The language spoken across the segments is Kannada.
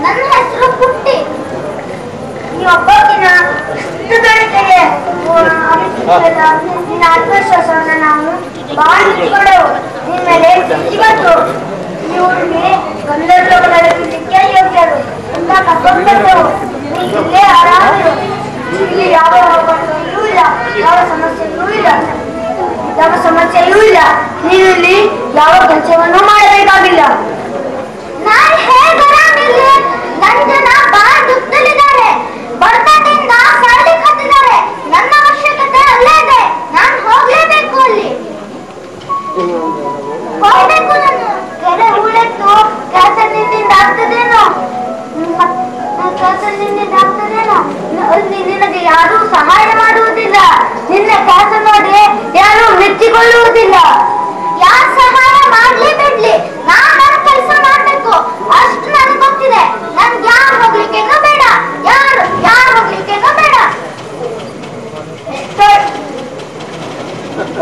ನನ್ನ ಹೆಸರು ಪುಟ್ಟಿ. ಈ ಒಬ್ಬಕಿನ ಇಷ್ಟು ಬೆಳಿಗ್ಗೆ ನಿನ್ನ ಆತ್ಮವಿಶ್ವಾಸವನ್ನ ನಾವು ಬಹಳ ಇಟ್ಕೊಂಡೆವು. ನಿನ್ನ ಮೇಲೆ ಇವತ್ತು ಈ ಊರಿಗೆ ಗಂಧರ್ವಗಳಲ್ಲಿ ಸಿಕ್ಕ ಯೋಗ್ಯರು ಅಂತ ಕರ್ಕೊಂಡ್ಬಂದೆವು. ಇಲ್ಲೇ ಆರಾಮಿರು. ಇಲ್ಲಿ ಯಾವ ತೊಂದರೆಯೂ ಇಲ್ಲ, ಯಾವ ಸಮಸ್ಯೆಯೂ ಇಲ್ಲ. ನೀನು ಇಲ್ಲಿ ಯಾವ ಕೆಲಸವನ್ನು ಮಾಡಬೇಕಾಗಿಲ್ಲ. ನಾನು ಹೇಗೆ ಆರಾಮಿರಲಿ? ನನ್ನ ಜನ ಬಹಳ ದುಃಖದಲ್ಲಿದ್ದಾರೆ. ಬಡತನದಿಂದ ಸಾಯ್ಲಿಕ್ಕೆ ಹತ್ತಿದ್ದಾರೆ. ನನ್ನ ಅವಶ್ಯಕತೆ ಅಲ್ಲೇ ಇದೆ. ನಾನು ಹೋಗ್ಲೇಬೇಕು. ಅಲ್ಲಿ ಹೋಗ್ಬೇಕು. ನಾನು ಕೆರೆ ಹೂಳೆತ್ತು ಕೆಲಸದಿಂದ ಆಗ್ತದೇನೋ ನಿನಗೆ ಯಾರೂ ಸಹಾಯ ಮಾಡುವುದಿಲ್ಲ. ನಿನ್ನ ಕೆಲಸ ನೋಡಿ ಯಾರು ಮೆಚ್ಚಿಕೊಳ್ಳುವುದಿಲ್ಲ. ಯಾರು ಸಹಾಯ ಮಾಡ್ಲಿ ಬಿಡ್ಲಿ, ನಾನು ನನ್ನ ಕೆಲಸ ಮಾಡ್ಬೇಕು ಅಷ್ಟು ನನಗೆ ಗೊತ್ತಿದೆ. ನನ್ಗೆ ಯಾರು ಹೋಗ್ಲಿಕ್ಕೇನೋ ಬೇಡ, ಯಾರು ಹೋಗ್ಲಿಕ್ಕೇನೋ ಬೇಡ.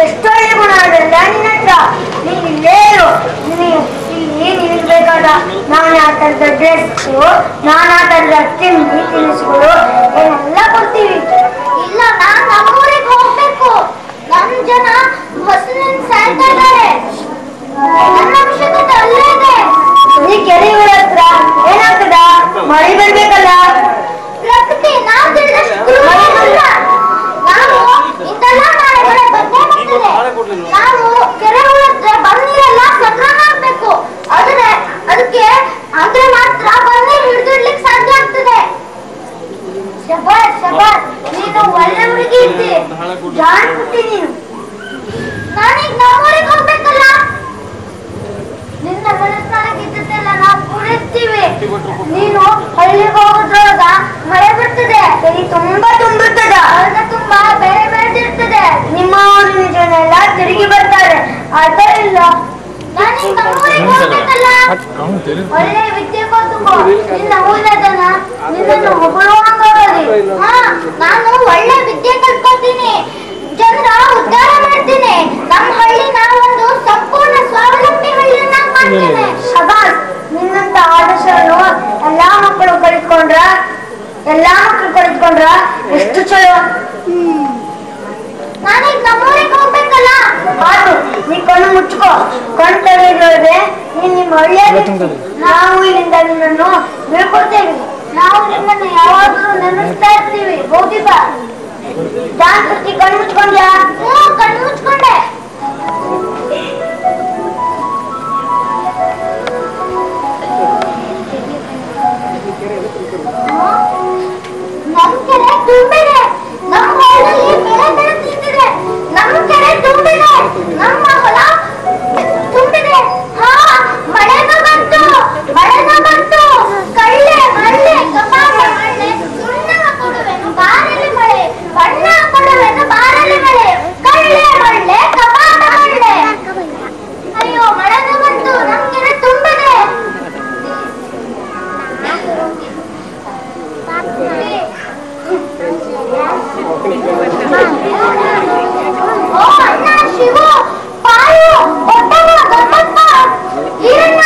ಎಷ್ಟೊಳ್ಳೆ ಗುಣ ಅದಲ್ಲ ನಿನ್ನ ಹತ್ರ. ನೀನು ಇಲ್ಲೇರು. ನೀನಿರ್ಬೇಕಾದ ನಾನಾ ತರದ ಡ್ರೆಸ್ಸು, ನಾನಾ ತರದ ತಿನಿಸುಗಳು ಏನೆಲ್ಲ ಕೊಡ್ತೀವಿ. ಇಲ್ಲ, ನಾನು ನಮ್ಮೂರಿಗೆ ಹೋಗ್ಬೇಕು. ನಮ್ಮ ಜನ ಹೊಸಲಿನ ಸಾಯ್ತಾ ಇದ್ದಾರೆ. ನನ್ನ ಅವಶ್ಯಕತೆ ಅಲ್ಲೇ ಇದೆ. ನೀ ಕೆರೆ ಹತ್ರ ಏನಾಗ್ತದ? ಮಳೆ ಬರ್ಬೇಕಲ್ಲ. ಪ್ರಕೃತಿ ನಾವು ತಿಳಿದಷ್ಟು ನಾವು ಇಂತೆಲ್ಲ ಮಳೆಗಳ ಬಗ್ಗೆ ಬರ್ತದೆ. ನಾವು ಕೆರೆ ಹತ್ರ ಬಂದಿರಲ್ಲ ಸಂಗ್ರಹ ಮಾಡ್ಬೇಕು. ಅದಕ್ಕೆ ಅಂದ್ರೆ ಮಾತ್ರ ಬಂದು ಹಿಡಿದಿಡ್ಲಿಕ್ಕೆ ಸಾಧ್ಯ ಆಗ್ತದೆ. ಶಬಾಷ್, ನೀನು ಒಳ್ಳೆ ಹುಡುಗಿ ಇದ್ದಿ. ಜಾಣ್ ಪುಟ್ಟಿ ನೀನು. ನಾನೀಗ ನಮ್ಮೂರಿಗೆ ಹೋಗ್ಬೇಕಲ್ಲ. ನಿನ್ನ ಮನಸ್ಸಿನೊಳಗಿದ್ದೆಲ್ಲ ನಾವು ಪೂರೈಸ್ತೀವಿ. ನೀನು ಹಳ್ಳಿಗೆ ಹೋಗೋದ್ರೊಳಗ ಮಳೆ ಬರ್ತದೆ, ಬೆಳಿ ತುಂಬಾ ತುಂಬಿರ್ತದ, ಹೊಲದ ತುಂಬಾ ಬೆಳೆ ಬೆಳೆದಿರ್ತದೆ. ನಿಮ್ಮ ಊರಿನ ಜನ ಎಲ್ಲ ತಿರುಗಿ ಬರ್ತಾರೆ. ಅದರಿಲ್ಲ, ನಾನೀಗ ನಮ್ಮೂರಿಗೆ ಹೋಗ್ಬೇಕಲ್ಲ. ಒಳ್ಳೆ ವಿದ್ಯೆ ಕಲ್ತ್ಕೋ. ನಿನ್ನ ಊರಿನ ಜನ ನಿನ್ನನ್ನು ಹೊಗಳುವಂಗಾಗಲಿ. ನಾನು ಒಳ್ಳೆ ವಿದ್ಯೆ ಕಲ್ತ್ಕೊತೀನಿ, ಜನರ ಉದ್ಧಾರ ಮಾಡ್ತೀನಿ. ನಮ್ಮ ಹಳ್ಳಿನ ಒಂದು ಸಂಪೂರ್ಣ ಸ್ವಾವಲಂಬಿ ಹಳ್ಳಿಯನ್ನಾಗಿ ಮಾಡ್ತೀನಿ. ಶಬಾಷ್, ನಿನ್ನಂತ ಆದರ್ಶವನ್ನು ಎಲ್ಲಾ ಮಕ್ಕಳು ಕಲಿತ್ಕೊಂಡ್ರ ಎಷ್ಟು ಚಲೋ. ನಾನೀಗ ನಮ್ಮೂರಿಗೆ ಹೋಗ್ಬೇಕಲ್ಲ. ಆದ್ರು ನೀ ಕಣ್ಣು ಮುಚ್ಕೋ. ಕಣ್ ತೆಗೆದ್ರೆ ನೀನ್ ನಿಮ್ಮ ಒಳ್ಳೆಯದು. ನಾವು ಇಲ್ಲಿಂದ ನಿನ್ನನ್ನು ಬೀಳ್ಕೊಡ್ತೇವೆ. ನಾವು ನಿನ್ನನ್ನು ಯಾವಾಗಲೂ ನೆನೆಸ್ತಾ ಇರ್ತೀವಿ. ಹೋಗಿ ಬಾ. ಜಾಗೃತಿ ಕಣ್ಣು ಮುಚ್ಕೊಂಡ್ಯಾ? ಕಣ್ಣು ಮುಚ್ಕೊಂಡೆ. ನಮ್ ಕೆರೆ ತುಂಬಿದೆ. ನಮ್ಮ ಹೊಲದಲ್ಲಿ ಬೆಳೆ ಬೆಳೆದಿದೆ. ನಮ್ಮ ಕೆರೆ ತುಂಬಿದೆ. ನಮ್ಮ ಹೊಲ ತುಂಬಿದೆ. ಮಳೆನೂ ಬಂತು. ಕಳ್ಳೆ ಮಳ್ಳೆ ಕಪಾಟ ಮಳ್ಳೆ ಸುಣ್ಣವ ಕೊಡುವೆನು ಬಾರಲಿ ಮಳೆ, ಬಣ್ಣ ಕೊಡುವೆನು ಬಾರಲಿ ಮಳೆ. ಕಳ್ಳೆ ಮಳ್ಳೆ ಕಪಾಟ ಮಳ್ಳೆ. ಅಯ್ಯೋ, ಮಳೆನೂ ಬಂತು. ನಮ್ಮ ಕೆರೆ ತುಂಬಿದೆ. ಓ ಅಣ್ಣ, ಶಿವು, ಪಾಳು, ಒಟ್ಟವ, ಗಮ್ಮಪ್ಪ, ಈರಣ್ಣ.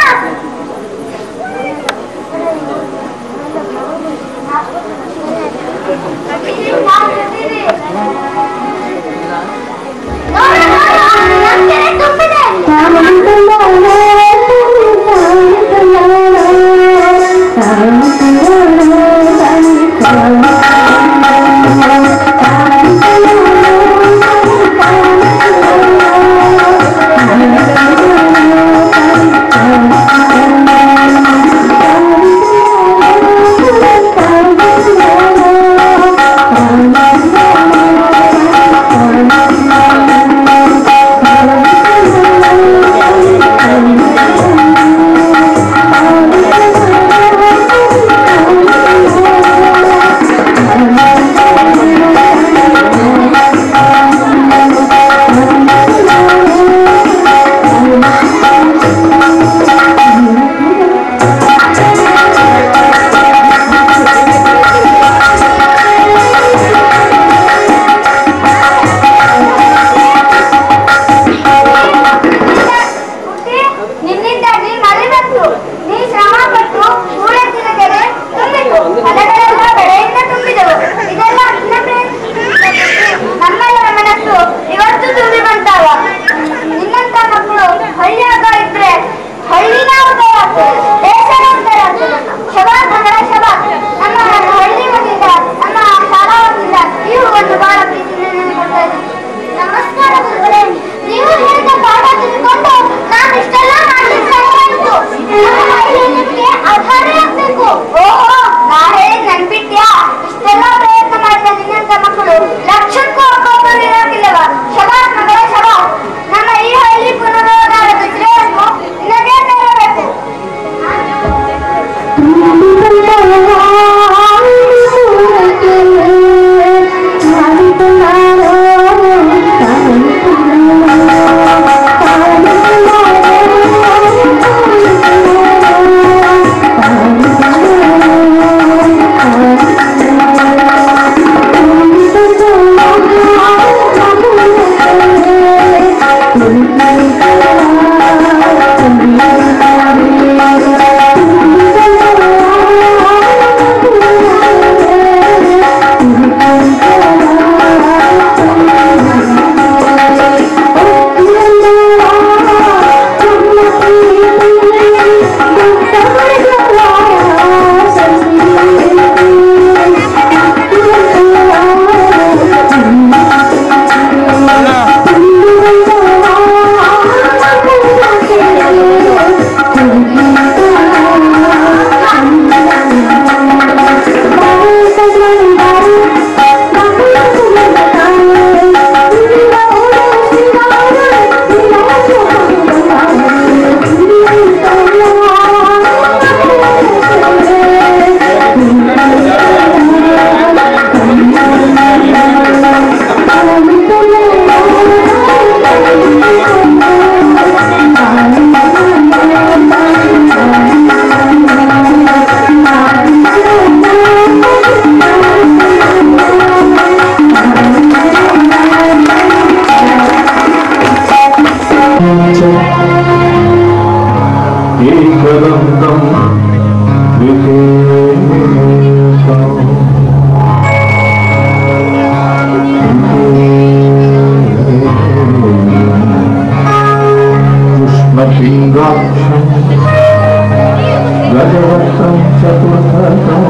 गजवक्त्रं चतुर्थकम्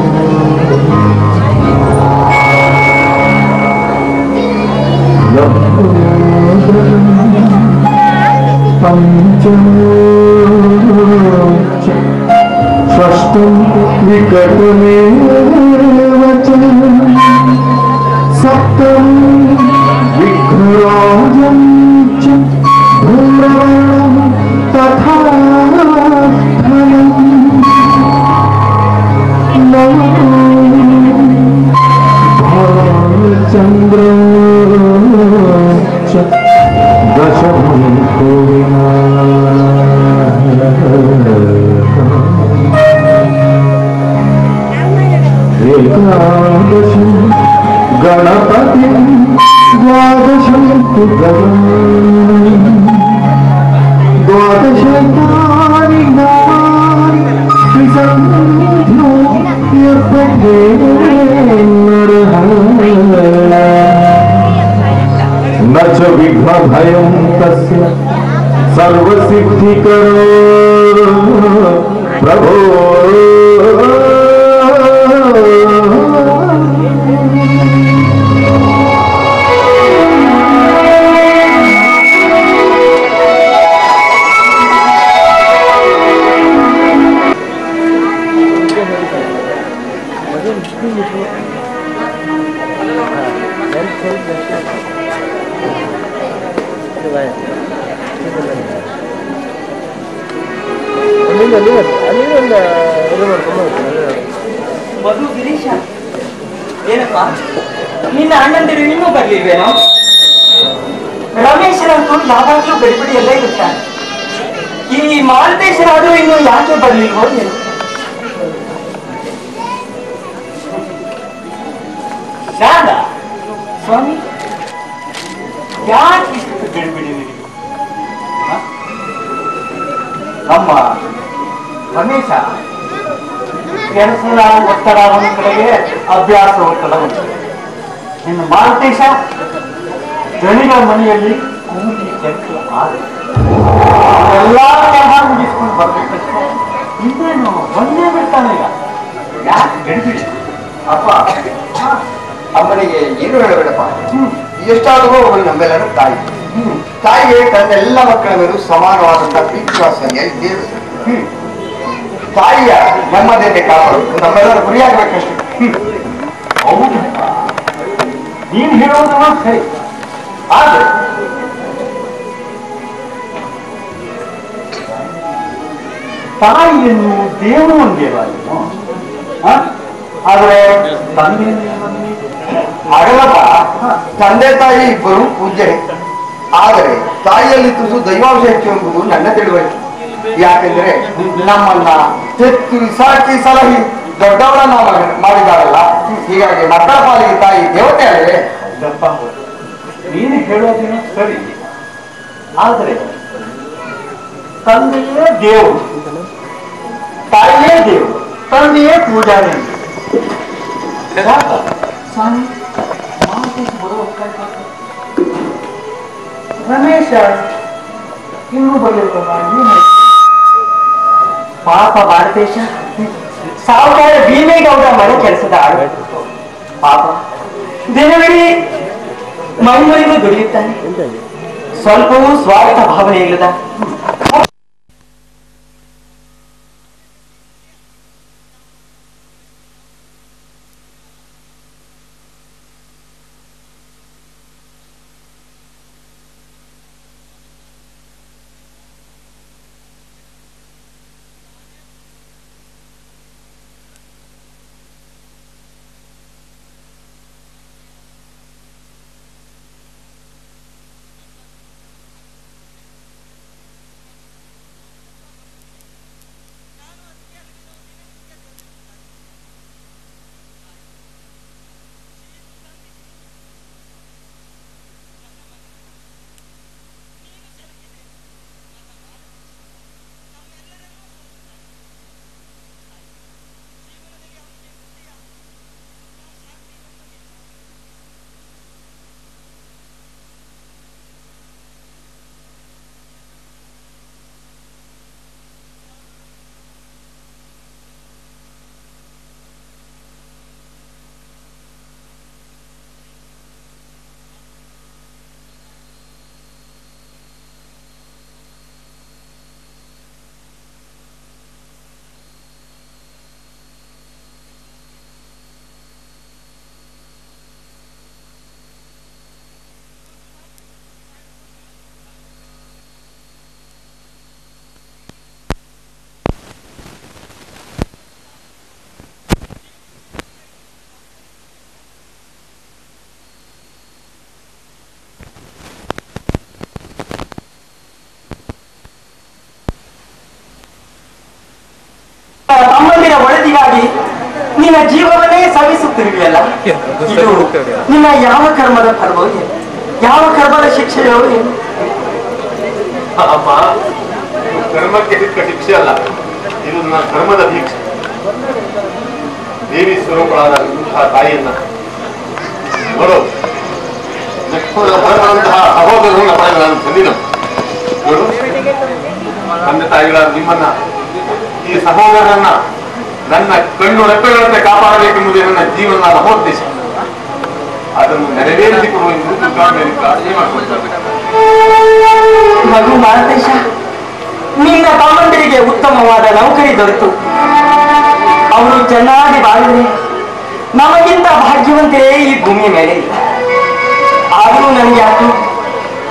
पंचमोच्च षष्ठं विकटमेव च सप्तं विघ्नराजं च धूम्रवर्णं तथा धनम् नमो भालचन्द्रं च दशमं कोविना एकादशं गणपतिं द्वादशं तु गजम् द्वादशैतानि नामानि त्रिसन्ध्यो यपठे नरः न च विघ्नभयं तस्य सर्वसिद्धिकरो प्रभो ಮಧು ಗಿರೀಶ ಏನಪ್ಪ ನಿನ್ನ ಅಣ್ಣಂದಿರು ಇನ್ನೂ ಬರ್ಲಿಲ್ವೇನೋ? ರಮೇಶರಂತೂ ಯಾವಾಗಲೂ ಗಡಿಬಿಡಿ ಎಲ್ಲ ಇರುತ್ತಾನೆ. ಈ ಮಾಲ್ತೇಶರಾದ್ರೂ ಇನ್ನು ಯಾಕೆ ಬರ್ಲಿಲ್ವೋ ಏನು? ಶಾರದ ಸ್ವಾಮಿ ಯಾಕೆ ಇಷ್ಟು ಗಡಿಬಿಡಿ ನಿನಗೆ? ನಮ್ಮ ರಮೇಶ ಕೆಲಸದ ಒತ್ತಡ ಒಂದು ಕಡೆಗೆ ಅಭ್ಯಾಸ ಒತ್ತಡ ಒಂದು ಇನ್ನು ಮಾಲ್ತೇಶ ದಣಿಗಳ ಮನೆಯಲ್ಲಿ ಕೂಲಿ ಕೆಲಸ ಎಲ್ಲ ಕೆಲಸ ಮುಗಿಸ್ಕೊಂಡು ಬರ್ಬೇಕಷ್ಟೇ. ಇನ್ನೇನು ಒಂದೇ ಬಿಡ್ತಾನೆ ಈಗ. ಯಾಕೆ ಗಡಿಬಿಡಿ ಅಪ್ಪ ಅಮ್ಮನಿಗೆ ಏನು ಹೇಳಬೇಡಪ್ಪ. ಎಷ್ಟಾದರೂ ಅವಳು ನಮ್ಮೆಲ್ಲರ ತಾಯಿ. ತಾಯಿಗೆ ತನ್ನೆಲ್ಲ ಮಕ್ಕಳ ಮೇಲೂ ಸಮಾನವಾದಂತಹ ಪ್ರೀತಿ ವಾತ್ಸಲ್ಯ ಇದ್ದೇ ಇರುತ್ತೆ. ತಾಯಿಯ ನೆಮ್ಮದಿಯಲ್ಲಿ ಕಾಪಾಡೋದು ನಮ್ಮೆಲ್ಲರ ಗುರಿಯಾಗಬೇಕಷ್ಟೇ. ಹೌದಪ್ಪ, ನೀನು ಹೇಳೋದು ಸರಿ. ಆದ್ರೆ ತಾಯಿಯನ್ನು ದೇವರು ಒಂದೇವಾದನು. ಆದ್ರೆ ತಂದೆ ಹಾಗಲ್ಲಪ್ಪ, ತಂದೆ ತಾಯಿ ಇಬ್ಬರು ಪೂಜ್ಯರೇ. ಆದರೆ ತಾಯಿಯಲ್ಲಿ ತುಸು ದೈವಾಂಶ ಹೆಚ್ಚು ಎಂಬುದು ನನ್ನ ತಿಳುವಳಿಕೆ. ಯಾಕೆಂದ್ರೆ ನಮ್ಮನ್ನ ತೆತ್ತು ಸಾಕಿ ಸಲಹಿ ದೊಡ್ಡವರನ್ನ ಮಾಡಿದಾರಲ್ಲ. ಹೀಗಾಗಿ ಮಕ್ಕಳ ಪಾಲಿಗೆ ತಾಯಿ ದೇವತೆ ಅಲ್ಲವೇ? ನೀನು ಹೇಳೋದೇನೋ ಸರಿ. ಆದ್ರೆ ತಂದೆಯೇ ದೇವರು, ತಾಯಿಯೇ ದೇವರು, ತಂದೆಯೇ ಪೂಜಾರಿ. ರಮೇಶ ಇನ್ನೂ ಬರಲಿಲ್ಲ. ಪಾಪ ಭಾರತೇಶ ಸಾವುಕಾರ ಭೀಮೇಗೌಡ ಮನೆ ಕೆಲಸದ ಆಳು. ಪಾಪ ದಿನವಿಡೀ ಮೈಮೈಗೂ ದುಡಿಯುತ್ತಾನೆ. ಸ್ವಲ್ಪವೂ ಸ್ವಾರ್ಥ ಭಾವನೆ ಇಲ್ಲದ ನಿನ್ನ ಜೀವವನ್ನೇ ಸವಿಸುತ್ತಿರುವೆಯಲ್ಲ, ಇದು ನಿನ್ನ ಯಾವ ಕರ್ಮದ ಫಲವೋ ಏನು? ಯಾವ ಕರ್ಮದ ಶಿಕ್ಷೆಯೋ ಏನು? ಅಮ್ಮ, ಇದು ಕರ್ಮಕ್ಕೆ ಸಿಕ್ಕ ಶಿಕ್ಷೆ ಅಲ್ಲ, ಇದು ನನ್ನ ಕರ್ಮದ ದೀಕ್ಷೆ. ದೇವಿ ಸ್ವರೂಪಳಾದ ಇಂತಹ ತಾಯಿಯನ್ನ ನೋಡು, ಬರುವಂತಹ ಸಹೋದರರನ್ನ ಪಡೆದು ನಾನು ತಂದಿನ ನೋಡು, ತಂದೆ ತಾಯಿಗಳಾದ ನಿಮ್ಮನ್ನ, ಈ ಸಹೋದರರನ್ನ ನನ್ನ ಕಣ್ಣು ರೆಪ್ಪೆಗಳಂತೆ ಕಾಪಾಡಬೇಕೆಂಬುದೇ ನನ್ನ ಜೀವನ ಮಹೋದ್ದೇಶ. ಅದನ್ನು ನೆರವೇರಿಸಿಕೊಡುವ ಕಾಳಜಿ ಮಾಡಿಕೊಳ್ತಾರೆ. ಮಗು ಮಾಲತೇಶ, ನಿನ್ನ ತಮ್ಮಂದಿರಿಗೆ ಉತ್ತಮವಾದ ನೌಕರಿ ದೊರೆತು ಅವರು ಚೆನ್ನಾಗಿ ಬಾಳಿದರೆ ನಮಗಿಂತ ಭಾಗ್ಯವಂತರೇ ಈ ಭೂಮಿ ಮೇಲೆ ಇಲ್ಲ. ಆದರೂ ನನಗೆ ಯಾಕೆ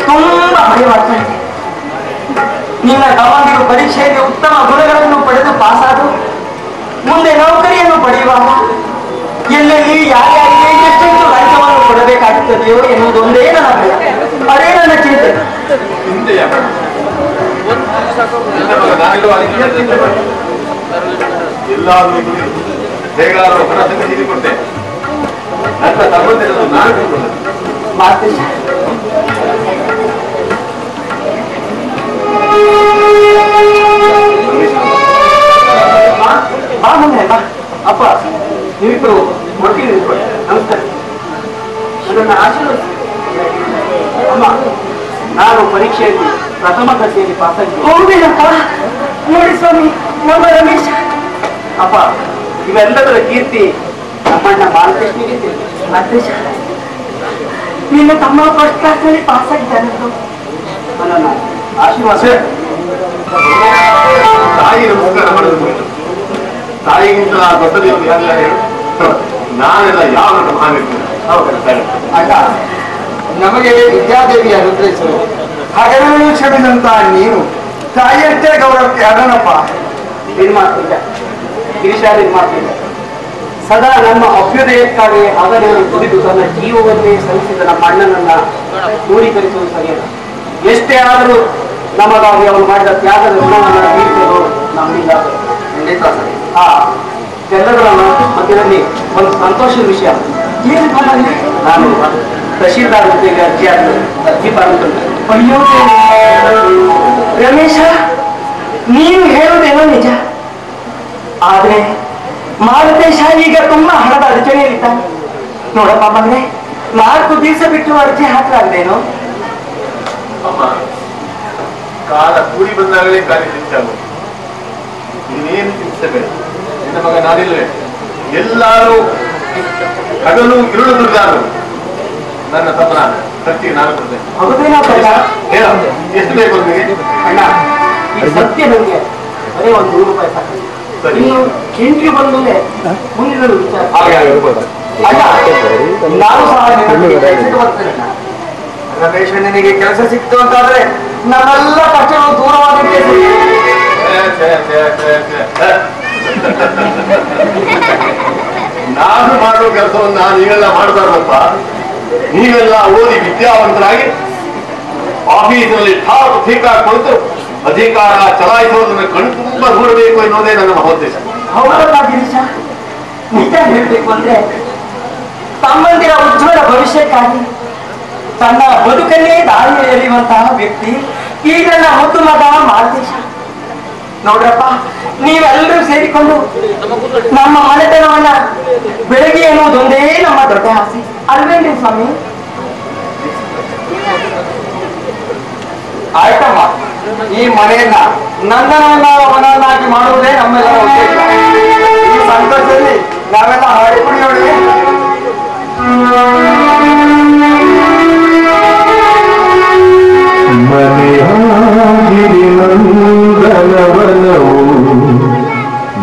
ತುಂಬಾ ಭಯವಾಗ್ತಾ ಇದೆ. ನಿನ್ನ ತಮ್ಮಂದಿರು ಪರೀಕ್ಷೆಯಲ್ಲಿ ಉತ್ತಮ ಗುಣಗಳನ್ನು ಪಡೆದು ಪಾಸಾದು ಮುಂದೆ ನೌಕರಿಯನ್ನು ಪಡೆಯುವಾಗ ಎಲ್ಲೆಲ್ಲಿ ಯಾರ್ಯಾರಿಗೆ ಎಷ್ಟೆಷ್ಟು ಲಂಚವನ್ನು ಕೊಡಬೇಕಾಗುತ್ತದೆಯೋ ಎನ್ನುವುದೊಂದೇ ನನ್ನ ಭಯ. ಅದೇ ನನ್ನ ಚಿಂತೆ. ಎಲ್ಲಾದ್ರೂ ಹೇಗಾದ್ರೂ ಹಣ ತೆಗೆದುಕೊಟ್ಟೆ, ನನ್ನ ತಮ್ಮಂದಿರನ್ನು ನಾನು ತಿಳ್ಕೊಂಡೆ. ಮಾತೇಶ, ಬಾ ಮುಂದೆ ಬಾ. ಅಪ್ಪ, ನೀವಿಬ್ಬರು ಒಟ್ಟಿಗೆ ನಿಂತ್ಕೊಳ್ಳಿ. ನಮಸ್ಕಾರ. ನನ್ನ ಆಶೀರ್ವಾದ. ಅಮ್ಮ, ನಾನು ಪರೀಕ್ಷೆಯಲ್ಲಿ ಪ್ರಥಮ ದರ್ಜೆಯಲ್ಲಿ ಪಾಸಾಗಿ. ಹೌದೇನಪ್ಪ? ನೋಡಿ ಸ್ವಾಮಿ, ನಮ್ಮ ರಮೇಶ. ಅಪ್ಪ, ಇವೆಲ್ಲದರ ಕೀರ್ತಿ ನಮ್ಮಣ್ಣ ಬಾಲಕೃಷ್ಣನಿಗೆ ತಿಳಿದು. ಮಾತೇಶ, ನಿನ್ನ ತಮ್ಮ ಫಸ್ಟ್ ಕ್ಲಾಸ್ನಲ್ಲಿ ಪಾಸಾಗಿದ್ದಾನಂತ ನನ್ನ ಆಶೀರ್ವಾದ. ತಾಯಿ ನಮಸ್ಕಾರ ಮಾಡೋದು ಮುಗಿತು. ತಾಯಿಗಿಂತ ದೊಡ್ಡ ದೇವರು ಯಾರೆಲ್ಲ ಹೇಳು? ನಾನೆಲ್ಲ ಯಾವ ಮಹಾನ್ ಇರ್ತೇನೆ. ಅಲ್ಲ, ನಮಗೆ ವಿದ್ಯಾದೇವಿಯ ಅನುಗ್ರಹಿಸಲು ಹಗಲು ಕ್ಷಮಿದಂತ ನೀನು ತಾಯಿಯಷ್ಟೇ ಗೌರವಕ್ಕೆ ಅದನಪ್ಪ. ನಿರ್ಮಾತಿಲ್ಲ ಗಿರೀಶ, ನಿರ್ಮಾತಿಲ್ಲ. ಸದಾ ನಮ್ಮ ಅಭ್ಯುದಯಕ್ಕಾಗಿ ಹಗಲಿರುಳು ದುಡಿದು ತನ್ನ ಜೀವವನ್ನೇ ಸಲ್ಲಿಸಿದ ನಮ್ಮ ಅಣ್ಣನನ್ನ ದೂರೀಕರಿಸುವುದು ಸರಿಯಲ್ಲ. ಎಷ್ಟೇ ಆದರೂ ನಮಗಾಗಿ ಅವನು ಮಾಡಿದ ತ್ಯಾಗದ ಋಣವನ್ನು ತೀರಿಸಲು ನಮ್ಮಿಂದ ಖಂಡಿತ ಸರಿ. ಎಲ್ಲಗಳ ಮಧ್ಯದಲ್ಲಿ ಒಂದು ಸಂತೋಷದ ವಿಷಯ. ಏನು ಬಂದಲ್ಲಿ ನಾನು ತಹಶೀಲ್ದಾರ್ ಜೊತೆಗೆ ಅರ್ಜಿ ಬರುತ್ತೇನೆ. ಅಯ್ಯೋ ರಮೇಶ, ನೀನು ಹೇಳುವುದೇನೋ ನಿಜ. ಆದ್ರೆ ಮಾಲತೇಶ ಈಗ ತುಂಬಾ ಹಣದ ಅಡಚಣೆಯಲ್ಲಿದ್ದಾನೆ. ನೋಡಪ್ಪ ಮಗನೇ, 4 ದಿವಸ ಬಿಟ್ಟು ಅರ್ಜಿ ಹಾಕಲಾಗ್ದೇನೋ? ಅಮ್ಮ, ಕಾಲ ಕೂಡಿ ಬಂದಾಗಲೇ ಕಾರ್ಯ ಸಿಕ್ಕಾಗುತ್ತೆ. ನೀನೇನು ಚಿಂತಿಸಬೇಡ. ನಿನ್ನ ಮಗ ನಾನಿಲ್ವೇ? ಎಲ್ಲರೂ ಹಗಲು ಇರುಳು ದುರ್ಗಾರು ನನ್ನ ತಮ್ಮನ ಖರ್ಚಿಗೆ ನಾನು ಕೊಡ್ತೇನೆ. ಹೌದೇನೋ ಕಳ್ಳ? ಹೇಳ, ಎಷ್ಟು ಬೇಕು ನಿಮಗೆ? ಅಣ್ಣ, ಈ ಸತ್ಯ ನನಗೆ ಬರೀ ಒಂದು 100 ರೂಪಾಯಿ ಸಾಕು. ಸರಿ. ನೀನು ಇಂಟ್ರಿ ಬಂದ್ಮೇಲೆ ಮುಂದಿನ ವಿಚಾರ. ಹಾಗೆ ಆಗ್ಬೋದು. ಅಲ್ಲ, ನಾನು ಸಹ ನಿನ್ನೊಂದಿಗೆ ಕೆಲ್ಸಕ್ಕೆ ಬರ್ತೇನೆ. ರಮೇಶ್ ನಿನಗೆ ಕೆಲಸ ಸಿಕ್ತು ಅಂತಾದ್ರೆ ನಮ್ಮೆಲ್ಲ ಕಷ್ಟಗಳು ದೂರವಾಗುತ್ತೆ. ನಾನು ಮಾಡುವ ಕೆಲಸವನ್ನು ನೀವೆಲ್ಲ ಮಾಡಬಾರ್ದಪ್ಪ. ನೀವೆಲ್ಲ ಓದಿ ವಿದ್ಯಾವಂತರಾಗಿ ಆಫೀಸಿನಲ್ಲಿ ಠಾಕ್ ಠೀಕಾಗಿ ಕುಳಿತು ಅಧಿಕಾರ ಚಲಾಯಿಸುವುದನ್ನು ಕಣ್ಣು ತುಂಬ ನೋಡಬೇಕು ಎನ್ನುವುದೇ ನನ್ನ ಮಹೋದ್ದೇಶ. ಹೌದಲ್ಲ ಗಿರೀಶ, ನಿಜ ಹೇಳ್ಬೇಕು ಅಂದ್ರೆ ತಮ್ಮಂದಿರ ಉಜ್ವಲ ಭವಿಷ್ಯಕ್ಕಾಗಿ ತನ್ನ ಬದುಕನ್ನೇ ದಾರಿ ಎಳೆಯುವಂತಹ ವ್ಯಕ್ತಿ ಈ ನನ್ನ ಮುದ್ದು ಮಗ ಮಾಲತೇಶ. ನೋಡ್ರಪ್ಪ, ನೀವೆಲ್ಲರೂ ಸೇರಿಕೊಂಡು ನಮ್ಮ ಮನೆತನವನ್ನ ಬೆಳಗ್ಗೆ ಎನ್ನುವುದೊಂದೇ ನಮ್ಮ ದೊಡ್ಡ ಆಸೆ ಅಲ್ವೇನ್ರಿ ಸ್ವಾಮಿ? ಆಯ್ತಮ್ಮ, ಈ ಮನೆಯನ್ನ ನಂದನವನ್ನಾಗಿ ಮಾಡುವುದೇ ನಮ್ಮೆಲ್ಲರ ಉದ್ದೇಶ. ಈ ಸಂತೋಷದಲ್ಲಿ ನಾವೆಲ್ಲ ಹಾಡಿ ಕುಣಿಯೋಣ. ಮನೆಯಾಗಿರಿ ನಂದನವನವು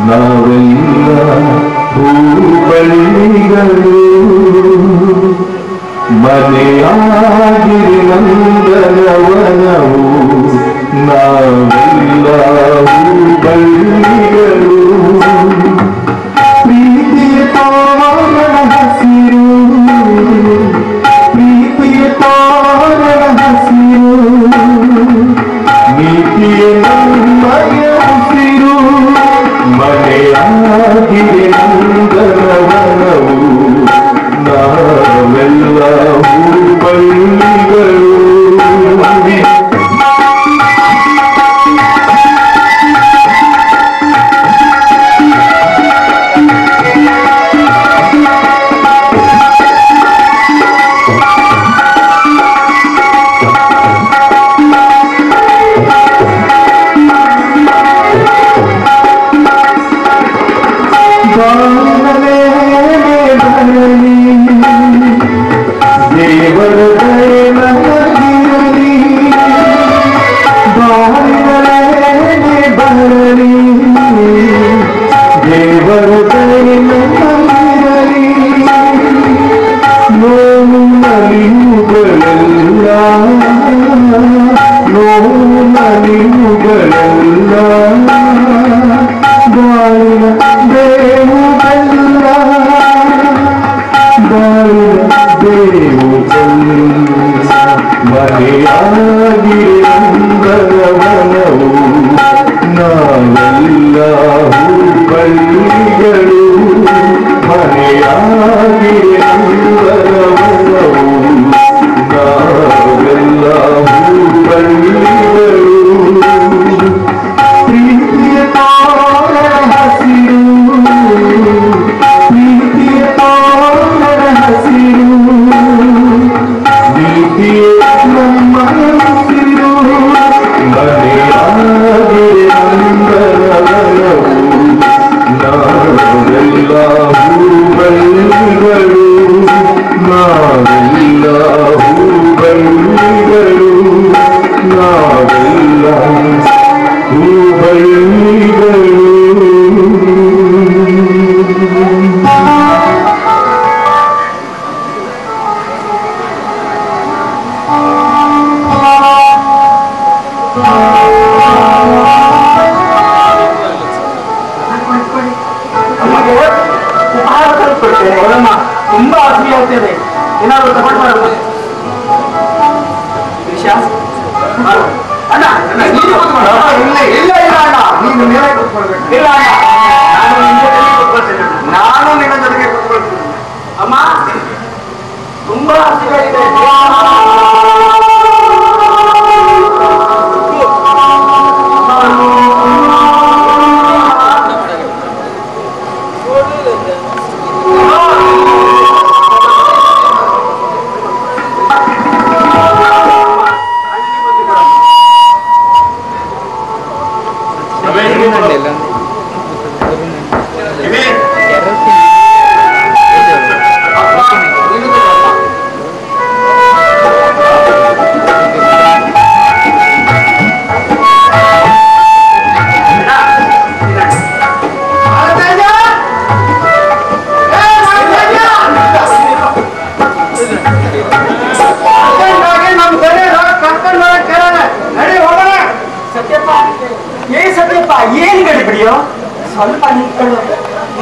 ನಾವೆಲ್ಲ ಹೂಬಳ್ಳಿಗಳು. ಮನೆಯಾಗಿರಿ ನಂದನವನವು ನಾವೆಲ್ಲ ಹೂಬಳ್ಳಿಗಳು. ಪ್ರೀತಿಯ ತೋರಣ ಹಸಿರು, ಪ್ರೀತಿಯ ತೋರಣ ಹಸಿರು, ನೀತಿಯ ನಮ್ಮಯ ಉಸಿರು. ಮನೆಯಾಗಿರಿ ನಂದನ ನೋವಿನ ನಿಲುಗಳೆಲ್ಲ ಬಾಳಿನ ಬೇವುಗಳೆಲ್ಲ ಬಾಳಿನ ಬೇವುಗಳೆಲ್ಲ ಮನೆಯಾಗಿ ಅಂದರವನವು ನಾವೆಲ್ಲ ಹೂಬಳ್ಳಿಗಳು ಮನೆಯಾಗಿ ಅಂದರವನವು ನಾವೆಲ್ಲ ಹೂಬಳ್ಳಿಗಳು ಪ್ರೀತಿಯ ತೋರಣ ಹಸಿರು ಪ್ರೀತಿಯ ತೋರಣ ಹಸಿರು ನೀತಿಯ ನಮ್ಮ ಹಸಿರು ಮನೆಯಾಗಿ ಅಂದರವನವು ನಾವೆಲ್ಲ ಹೂಬಳ್ಳಿಗಳು ನಾವೆಲ್ಲ ಹೂಬಳ್ಳಿಗಳು ನಾವೆಲ್ಲ ಹೂಬಳ್ಳಿಗಳು ಉಪಹಾರ ತಲುಪಿಕೊಡ್ತೇನೆ ಅವರಮ್ಮ ತುಂಬಾ ಹಸಿವೆ ಆಗ್ತದೆ ಏನಾದ್ರು ತಗೊಂಡು ಮಾಡೋದು ಅಣ್ಣ ಇಲ್ಲ ಅಣ್ಣ ನೀನು ಮೇಲೆ ಕೂತ್ಕೊಳ್ಬೇಕು. ಇಲ್ಲ ಅಣ್ಣ ನಾನು ನಿನ್ನ ಜೊತೆಗೆ ಕೂತ್ಕೊಳ್ತೇನೆ ನಾನು ನಿನ್ನ ಜೊತೆಗೆ ಕೂತ್ಕೊಳ್ತೀನಿ. ಅಮ್ಮ ತುಂಬಾ ಹಸಿವೆ ಇದೆ ಏನ್ ಗಡಿಬಿಡಿಯೋ ಸ್ವಲ್ಪ ನಿಂತ್ಕೊಳ್ಳು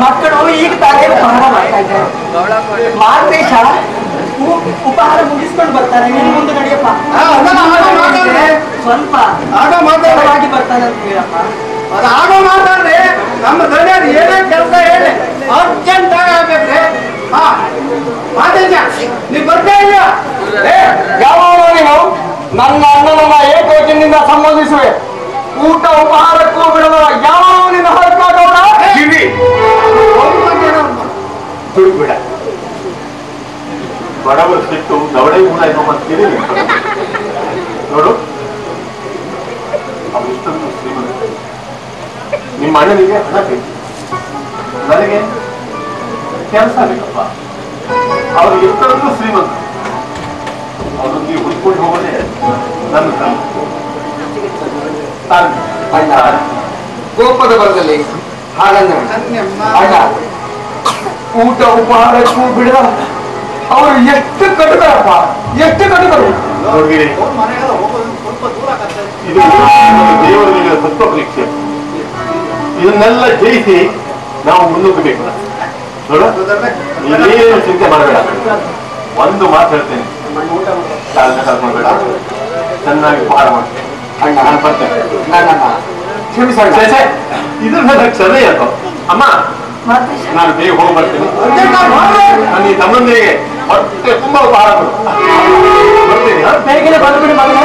ಮಕ್ಕಳು ಈಗ ತಾನೇ ಉಪಹಾರ ಮಾಡ್ತಾ ಇದ್ದಾರೆ ಮಾರ್ದೇಶ ಉಪಹಾರ ಮುಗಿಸ್ಕೊಂಡು ಬರ್ತಾರೆ ನೀನು ಮುಂದೆ ನಡಿಯಪ್ಪ ಸ್ವಲ್ಪ ಆಗಿ ಬರ್ತಾನೆ ಅಂತ ಹೇಳಪ್ಪ ಅದಾಗೋ ಮಾತಾಡ್ರಿ ನಮ್ಮ ಧನ್ಯರು ಏನೇ ಕೆಲಸ ಹೇಳಿ ಅರ್ಜೆಂಟ್ ಆಗಿ ಆಗ್ಬೇಕ್ರಿ ಹಾ ಮಾತೇಜ ನೀವ್ ಬರ್ತಾ ಇಲ್ಲ ಯಾವ ನೀನು ನನ್ನ ಅಣ್ಣನನ್ನ ಏಕವಚನದಿಂದ ಸಂಬೋಧಿಸುವೆ ಊಟ ಉಪಹಾರಕ್ಕೂ ಬಿಡುವ ಯಾವ ನಿನ್ನ ಹೊರತಾಗೌಡ ಕಿವಿ ತುಡುಕ್ಬಿಡ ಬಡವರ ಸಿಟ್ಟು ದವಡೆ ಕೂಡ ಏನೋ ಮಾಡ್ತೀರಿ ನೋಡು ಅವಿಷ್ಟೊಂದು ಶ್ರೀಮಂತ ನಿಮ್ಮ ಅಣ್ಣನಿಗೆ ಹಣ ಬೇಕು ನನಗೆ ಕೆಲಸ ಬೇಕಪ್ಪ ಅವರು ಎಷ್ಟೊಂದು ಶ್ರೀಮಂತ ಅವರು ನೀವು ಹುಡ್ಕೊಂಡು ಹೋಗೋದೇ ನನ್ನ ಅಣ್ಣ ಕೋಪದ ಬರದಲ್ಲಿ ಹಾಗಂದ ಅಣ್ಣ ಊಟ ಉಪಹಾರಕ್ಕೂ ಬಿಡ ಅವರು ಎಷ್ಟು ಕಟ್ಟುತ್ತಾರಪ್ಪ ಎಷ್ಟು ಕಟ್ಟುತ್ತಾರೆ ನೋಡ್ಗಿರಿ ಇದು ದೇವರಿಗೆ ತತ್ವ ಪರೀಕ್ಷೆ ಇದನ್ನೆಲ್ಲ ಜಯಿಸಿ ನಾವು ಮುನ್ನುಗ್ಗಬೇಕು ನೋಡು ನೀನೇನು ಚಿಂತೆ ಮಾಡಬೇಡ ಒಂದು ಮಾತು ಹೇಳ್ತೇನೆ ಕಾಲನ್ನ ಕಳ್ಕೊಳ್ಬೇಡ ಚೆನ್ನಾಗಿ ಉಪಹಾರ ಮಾಡ್ತೇನೆ ಅಣ್ಣ ನಾನು ಬರ್ತೇನೆ ನನ್ನನ್ನ ಕ್ಷಮಿಸೋಣ ಇದ್ರ ಕ್ಷಮೆ ಅಂತ ಅಮ್ಮ ನಾನು ಬೇಗ ಹೋಗಿ ಬರ್ತೇನೆ ನಾನು ಈ ತಮ್ಮಂದಿರಿಗೆ ಹೊಟ್ಟೆ ತುಂಬಾ ಉಪಹಾರ ಕೊಡು ಬರ್ತೀನಿ ಬೇಗನೆ ಬಂದ್ಬಿಡಿ ಮಗನ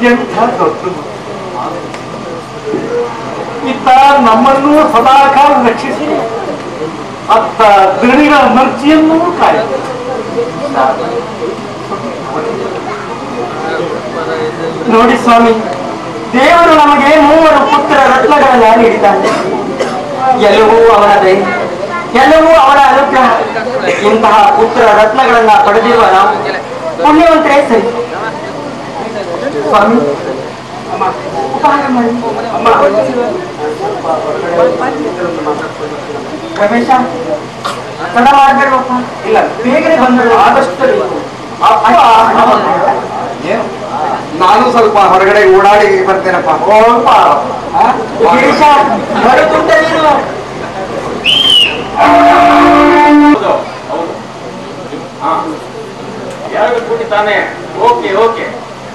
ಎಂಥ ದೊಡ್ಡ ಇತ್ತ ನಮ್ಮನ್ನು ಸದಾಕಾಲ ರಕ್ಷಿಸಿ ಅತ್ತ ದಣಿಗಳ ಮರ್ಜಿಯನ್ನೂ ಕಾಯ ನೋಡಿ ಸ್ವಾಮಿ ದೇವರು ನಮಗೆ 3 ಪುತ್ರ ರತ್ನಗಳನ್ನ ನೀಡಿದ್ದಾನೆ ಎಲ್ಲವೂ ಅವನ ದಯ ಎಲ್ಲವೂ ಅವನ ಅನುಗ್ರಹ ಇಂತಹ ಪುತ್ರ ರತ್ನಗಳನ್ನ ಪಡೆದಿರುವ ನಾವು ಪುಣ್ಯವಂತರೇ ಸರಿ ಸ್ವಾಮಿ ಉಪಹಾರ ಮಾಡಿ ರಮೇಶ ತಡ ಮಾಡಬೇಡಪ್ಪ ಇಲ್ಲ ಬೇಗನೆ ಬಂದರು ಆದಷ್ಟು ಅಪ್ಪ ಏನು ನಾನು ಸ್ವಲ್ಪ ಹೊರಗಡೆ ಓಡಾಡಿ ಬರ್ತೇನಪ್ಪ. ಗಿರೀಶ, ಬರುತ್ತುಂಟೆ ನೀನು? ಯಾರು ಕೂಡಿತಾನೆ? ಓಕೆ ಓಕೆ,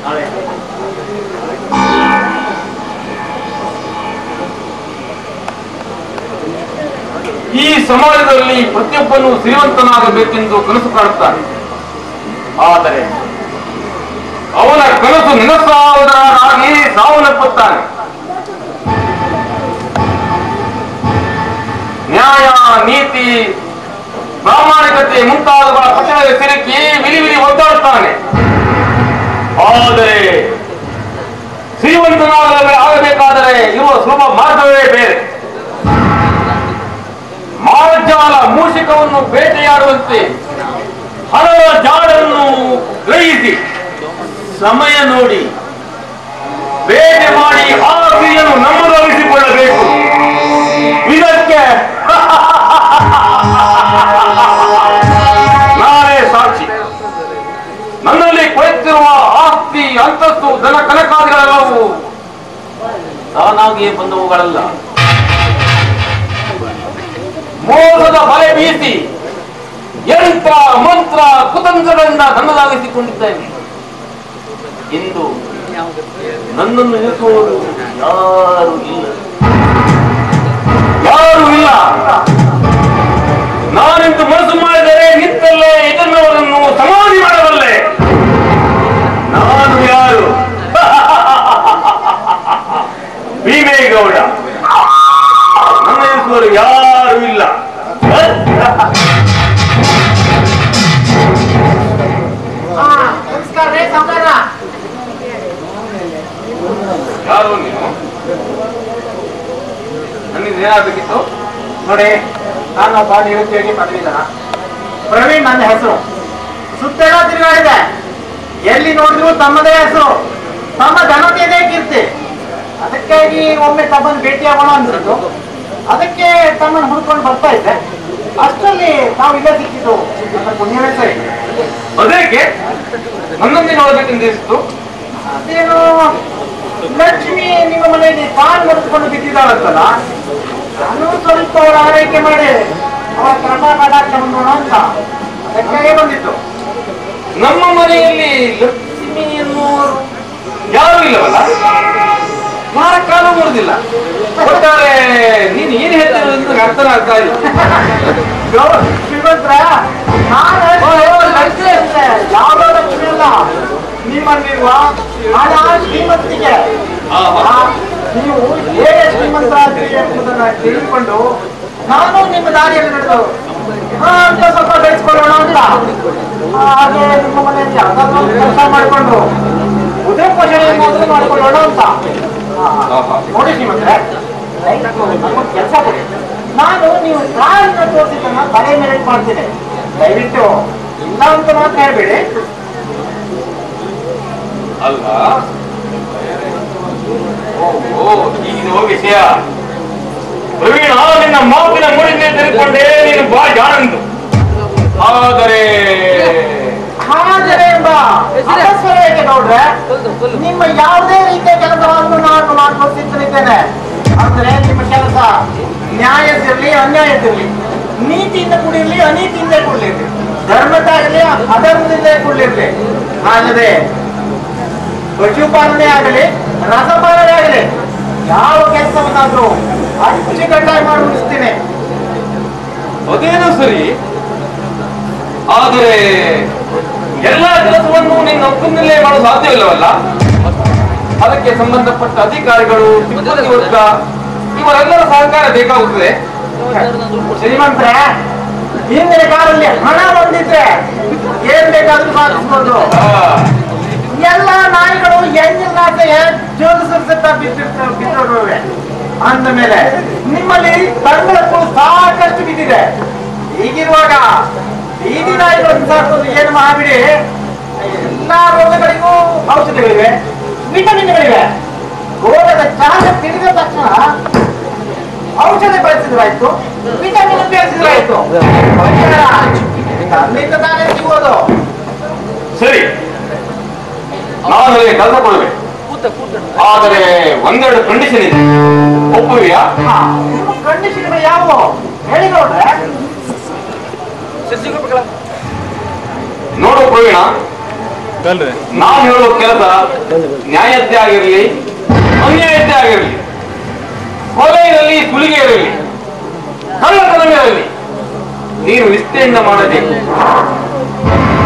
ನಾಳೆ ಈ ಸಮಾಜದಲ್ಲಿ ಪ್ರತಿಯೊಬ್ಬನು ಶ್ರೀಮಂತನಾಗಬೇಕೆಂದು ಕನಸು ಕಾಣುತ್ತಾನೆ. ಆದರೆ ಅವನ ಕನಸು ನನಸಾವುದರಾಗಿ ಸಾವನ್ನಪ್ಪುತ್ತಾನೆ. ನ್ಯಾಯ, ನೀತಿ, ಪ್ರಾಮಾಣಿಕತೆ ಮುಂತಾದವುಗಳ ಪಕ್ಷದಲ್ಲಿ ಸಿಲುಕಿ ವಿಲಿ ಒದ್ದಾಡುತ್ತಾನೆ. ಆದರೆ ಆಗಬೇಕಾದರೆ ಇರುವ ಸುಲಭ ಮಾರ್ಗವೇ ಬೇರೆ. ಮಾರ್ಜಾಲ ಮೂಷಿಕವನ್ನು ಬೇಟೆಯಾಡುವಂತೆ ಹಲವ ಜಾಡನ್ನು ಗ್ರಹಿಸಿ ಸಮಯ ನೋಡಿ ಬೇಟೆ ಮಾಡಿ ಆ ಗುರಿಯನ್ನು ನಮ್ಮದಾಗಿಸಿಕೊಳ್ಳಬೇಕು. ಇದಕ್ಕೆ ನಾನೇ ಸಾಕ್ಷಿ. ನನ್ನಲ್ಲಿ ಕುಳಿತಿರುವ ಆಸ್ತಿ, ಅಂತಸ್ತು, ಧನ ಕನಕಾದಿಗಳೆಲ್ಲವೂ ತಾನಾಗಿಯೇ ಬಂದವುಗಳಲ್ಲ. ಮೋಸದ ಬಲೆ ಬೀಸಿ ಯಂತ್ರ, ಮಂತ್ರ, ಕುತಂತ್ರಗಳಿಂದ ನನ್ನದಾಗಿಸಿಕೊಂಡಿದ್ದೇನೆ. ಇಂದು ನನ್ನನ್ನು ನಿಲ್ಲಿಸುವುದು ಯಾರೂ ಇಲ್ಲ. ನಾನಿಂದು ಮನಸ್ಸು ಮಾಡಿದರೆ ನಿಂತಲ್ಲೇ ಇದನ್ನವರನ್ನು ಸಮಾಧಿ ಮಾಡಬಲ್ಲೆ. ನಾನು ಯಾರು? ಭೀಮೇಗೌಡ. ನನ್ನ ನಿಲ್ಲಿಸುವರು ಯಾರೂ ಇಲ್ಲ. ಯಾರು ನೀನು? ನನಗೆ ಏನಾಗಬೇಕಿತ್ತು? ನೋಡಿ, ನಾನು ಒಬ್ಬ ನಿರುದ್ಯೋಗಿ ಪದವೀಧರ. ಪ್ರವೀಣ್ ನನ್ನ ಹೆಸರು. ಸುತ್ತೆಲ್ಲ ತಿರುಗಾಡಿದೆ. ಎಲ್ಲಿ ನೋಡಿದ್ರು ತಮ್ಮದೇ ಹೆಸರು, ತಮ್ಮ ಘನತೆಯದೇ ಕೀರ್ತಿ. ಅದಕ್ಕಾಗಿ ಒಮ್ಮೆ ತಮ್ಮನ್ನು ಭೇಟಿಯಾಗೋಣ ಅಂದ್ರದ್ದು. ಅದಕ್ಕೆ ತಮ್ಮನ್ನು ಹುಡ್ಕೊಂಡು ಬರ್ತಾ ಇದ್ದೆ. ಅಷ್ಟರಲ್ಲಿ ತಾವು ಇಲ್ಲೇ ಸಿಕ್ಕಿದ್ದು ನನ್ನ ಪುಣ್ಯವೇ ಸರಿ. ಅದಕ್ಕೆ ನನ್ನನ್ನೇ ನೋಡಬೇಕೆಂದಿತ್ತು. ಅದೇನು ಲಕ್ಷ್ಮಿ ನಿಮ್ಮ ಮನೆಯಲ್ಲಿ ಕಾಲು ಮುರಿದುಕೊಂಡು ಬಿದ್ದಿದ್ದಾಳಂತಲ್ಲ, ನಾನು ಸ್ವಲ್ಪ ಅವರ ಆರೈಕೆ ಮಾಡಿ ಅವರ ಕರ್ಮ ಕಟಾಕ್ಷವನ್ನು ನೋಡೋಣ ಅಂತ ಅದಕ್ಕಾಗಿ ಬಂದಿತ್ತು. ನಮ್ಮ ಮನೆಯಲ್ಲಿ ಲಕ್ಷ್ಮಿ ಎನ್ನುವರು ಯಾರೂ ಇಲ್ಲವಲ್ಲ? ಯಾರ ಕಾಲು ಮುರಿದಿಲ್ಲ. ಒಟ್ಟಾರೆ ನೀನು ಏನು ಹೇಳ್ತಿರೋದು ಅಂತ ಅರ್ಥನ ಆಗ್ತಾ ಇಲ್ಲ. ಶ್ರೀಮಂತ್ರ ಯಾವುದೋ ಲಕ್ಷ್ಮಿ ಅಲ್ಲ, ನಿಮ್ಮಲ್ಲಿರುವ ಹಣ ಶ್ರೀಮಂತಿಗೆ. ನೀವು ಹೇಗೆ ಶ್ರೀಮಂತರಾದ್ರಿ ಎಂಬುದನ್ನ ತಿಳಿದುಕೊಂಡು ನಾನು ನಿಮ್ಮ ದಾರಿಯಲ್ಲಿ ನಡೆದು ಅಂತ ಸ್ವಲ್ಪ ಬೆಳೆಸ್ಕೊಳ್ಳೋಣ ಅಂತ. ಹಾಗೆ ನಿಮ್ಮ ಮನೆಯಲ್ಲಿ ಅದನ್ನೊಂದು ಕೆಲಸ ಮಾಡಿಕೊಂಡು ಉದಯ ಪೋಷಣೆ ಏನಾದರೂ ಮಾಡಿಕೊಳ್ಳೋಣ ಅಂತ. ನೋಡಿ ಶ್ರೀಮಂತರೆ, ಕೆಲಸ ಕೊಡಿ. ನಾನು ನೀವು ಕಾಲಿನ ತೋರಿಸಿದ್ದನ್ನ ತಲೆ ಮೇಲೆ ಮಾಡ್ತೀನಿ. ದಯವಿಟ್ಟು ಇಲ್ಲ ಅಂತ ಮಾತ್ರ ಹೇಳ್ಬೇಡಿ. ಅಲ್ಲ, ಈಗಿನ ವಿಷಯ ಪ್ರವೀಣ, ನಿನ್ನ ಮಾತಿನ ಮುಡಿಗೆ ತೆಗೆದುಕೊಂಡೇ ನೀನು ಬಾ ಜಾಣಂದು. ಆದರೆ ಎಂಬ ಅಪಸ್ವರ ಏಕೆ ನೋಡ್ರೆ, ನಿಮ್ಮ ಯಾವುದೇ ರೀತಿಯ ಕೆಲಸವನ್ನು ನಾನು ಮಾಡಿಕೊಡ್ತಿದ್ದೇನೆ. ಅಂದ್ರೆ ನಿಮ್ಮ ಕೆಲಸ ನ್ಯಾಯದಿರ್ಲಿ, ಅನ್ಯಾಯದಿರ್ಲಿ, ನೀತಿಯಿಂದ ಕೂಡಿರ್ಲಿ, ಅನೀತಿಯಿಂದ ಕೂಡಿರ್ಲಿ, ಧರ್ಮದಾಗಲಿ, ಅಧರ್ಮದಿಂದ ಕೂಡಿರ್ಲಿ, ಅಲ್ಲದೆ ಪಶುಪಾಲನೆ ಆಗಲಿ, ರಸಪಾಲನೆ ಆಗಲಿ, ಯಾವ ಕೆಲಸವನ್ನಾದ್ರೂ ಅಚ್ಚುಕಟ್ಟಾಗಿ ಮಾಡಿ ಮುಗಿಸ್ತೀನಿ. ಅದೇನು ಸರಿ. ಆದರೆ ಎಲ್ಲ ಕೆಲಸವನ್ನು ನಿನ್ನ ಒಪ್ಪಂದಲ್ಲೇ ಮಾಡಲು ಸಾಧ್ಯವಿಲ್ಲವಲ್ಲ? ಅದಕ್ಕೆ ಸಂಬಂಧಪಟ್ಟ ಅಧಿಕಾರಿಗಳು, ಸಿಬ್ಬಂದಿ ವರ್ಗ ಇವರೆಲ್ಲರ ಸಹಕಾರ ಬೇಕಾಗುತ್ತದೆ. ಶ್ರೀಮಂತರೆ, ಹಿಂದಿನ ಕಾಲದಲ್ಲಿ ಹಣ ಬಂದಿದ್ರೆ ಏನ್ ಬೇಕಾದ್ರೂ ಸಾಧಿಸಬಹುದು. ಎಲ್ಲ ನಾಯಿಗಳು ಎಂಜಿನ ಜೋಡಿಸುತ್ತಾ ಬಿದ್ದಿರುವೆ. ಅಂದ ಮೇಲೆ ನಿಮ್ಮಲ್ಲಿ ತಂಗಳಕ್ಕೂ ಸಾಕಷ್ಟು ಬಿದ್ದಿದೆ. ಹೀಗಿರುವಾಗ ಬೀದಿ ನಾಯಿಗಳನ್ನು ಸಾಕೋದು ಏನು ಮಾಡಿಬಿಡಿ. ಎಲ್ಲಾ ರೋಗಗಳಿಗೂ ಔಷಧಿಗಳಿವೆ, ವಿಟಮಿನ್ಗಳಿವೆ. ರೋಗದ ಚಾರ ತಿಳಿದ ತಕ್ಷಣ ಔಷಧಿ ಬಳಸಿದ್ರಾಯ್ತು, ವಿಟಮಿನ್ ಉಪಯೋಗಿಸಿದ್ರಾಯ್ತು. ತನ್ನಿಂದ ತಾನೇ ಸಿಗೋದು. ಶಾಲೆಗೆ ಕೆಲಸ ಕೊಡಬೇಕು. ಆದರೆ ಒಂದೆರಡು ಕಂಡೀಷನ್ ಇದೆ, ಒಪ್ಪುವಿಯಾ? ಕಂಡೀಷನ್ ಯಾವ ಹೇಳಿ ನೋಡ್ರೆ. ನೋಡು ಪ್ರವೀಣ, ನಾನು ಹೇಳುವ ಕೆಲಸ ನ್ಯಾಯದ್ದೇ ಆಗಿರಲಿ ಅನ್ಯಾಯದ್ದೇ ಆಗಿರಲಿ, ಕೊಲೆಯಲ್ಲಿ ಸುಲಿಗೆ ಇರಲಿ, ಕಳ್ಳತನವೇ ಇರಲಿ, ನೀನು ನಿಷ್ಠೆಯಿಂದ ಮಾಡಬೇಕು.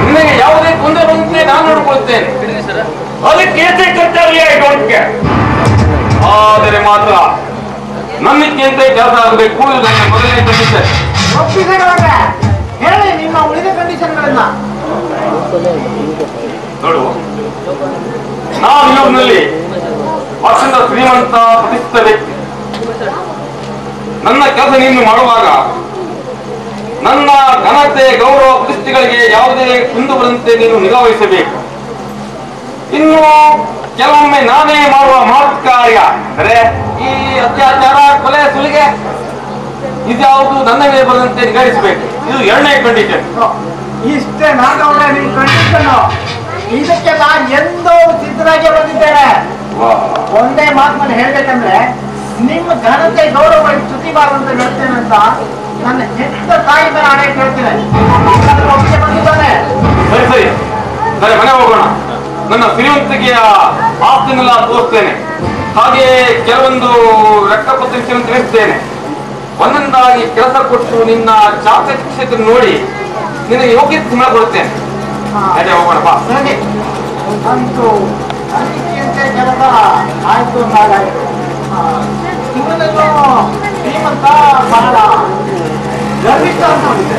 ನಿನಗೆ ಯಾವುದೇ ತೊಂದರೆ ಬಂದಂತೆ ನಾನು ನೋಡಿಕೊಳ್ಳುತ್ತೇನೆ. ಅದಕ್ಕೆ ಕಟ್ಟಲಿ ಐ ಡೋಂಟ್ ಕೇರ್. ಆದರೆ ಮಾತ್ರ ನನ್ನಿಕ್ಕಿಂತ ಕೆಲಸ ಆಗಬೇಕು. ಇದು ನನ್ನ ಮೊದಲನೇ ಕಂಡೀಷನ್. ಹೇಳಿ ನಿಮ್ಮ ಉಳಿದ ಕಂಡೀಷನ್ಗಳನ್ನ. ನೋಡು, ನಾವು ನ್ಯೂಯಾರ್ಕ್ನಲ್ಲಿ ಅತ್ಯಂತ ಶ್ರೀಮಂತ ಪ್ರತಿಷ್ಠಿತ ವ್ಯಕ್ತಿ. ನನ್ನ ಕೆಲಸ ನೀನು ಮಾಡುವಾಗ ನನ್ನ ಘನತೆ ಗೌರವ ಪ್ರತಿಷ್ಠೆಗಳಿಗೆ ಯಾವುದೇ ಕುಂದು ಬರಂತೆ ನೀನು ನಿಗಾವಹಿಸಬೇಕು. ಇನ್ನು ಕೆಲವೊಮ್ಮೆ ನಾನೇ ಮಾಡುವ ಮಹತ್ ಕಾರ್ಯ ಅಂದರೆ ಈ ಅತ್ಯಾಚಾರ, ಕೊಲೆ, ಸುಲಿಗೆ ಇದ್ಯಾವುದು ನನ್ನ ಮೇಲೆ ಬರಂತೆ ನಿಗಾಯಿಸಬೇಕು. ಇದು ಎರಡನೇ ಕಂಡೀಷನ್. ಇಷ್ಟೇ ನಾಗೌಡ್ರೆ ನಿಮ್ ಕಂಡೀಷನ್. ಇದಕ್ಕೆಲ್ಲ ಎಂದೋ ಸಿದ್ಧರಾಗಿ ಬಂದಿದ್ದೇನೆ. ಒಂದೇ ಮಾತನ್ನು ಹೇಳ್ಬೇಕಂದ್ರೆ ನಿಮ್ಮ ಘನತೆ ಗೌರವ ಚ್ಯುತಿಬಾರದಂತ ಹೇಳ್ತೇನೆ ಅಂತ ನನ್ನ ಹೆತ್ತ ತಾಯಿ ಮೇಲೆ ಹಣೆ ಕೇಳ್ತೇನೆ. ಬಂದಿದ್ದಾನೆ. ಸರಿ ಸರಿ ಸರಿ, ಮನೆ ಹೋಗೋಣ. ನನ್ನ ಶ್ರೀಮಂತಿಕೆಯ ಆಸ್ತಿನೆಲ್ಲ ತೋರಿಸ್ತೇನೆ. ಹಾಗೆ ಕೆಲವೊಂದು ಲೆಕ್ಕಪತ್ರಿಕೆಯನ್ನು ತಿಳಿಸ್ತೇನೆ. ಒಂದೊಂದಾಗಿ ಕೆಲಸ ಕೊಟ್ಟು ನಿನ್ನ ಚಾಕಚಕ್ಯತೆ ನೋಡಿ ನಿನಗೆ ಯೋಗ್ಯತೆ ಮಾಡಿಕೊಡುತ್ತೇನೆ. ಅದೇ ಹೋಗೋಣ ಬಾ. ಸರಿ, ಅಂತೂ ಅದಕ್ಕಿಂತ ಕೆಲಸ ಆಯ್ತು ಹಾಗಾಯ್ತು. ಇವನನ್ನು ಶ್ರೀಮಂತ ಬಹಳ ಗರ್ವಿಷ್ಠ ಅಂತ ನೋಡಿದ್ದೆ.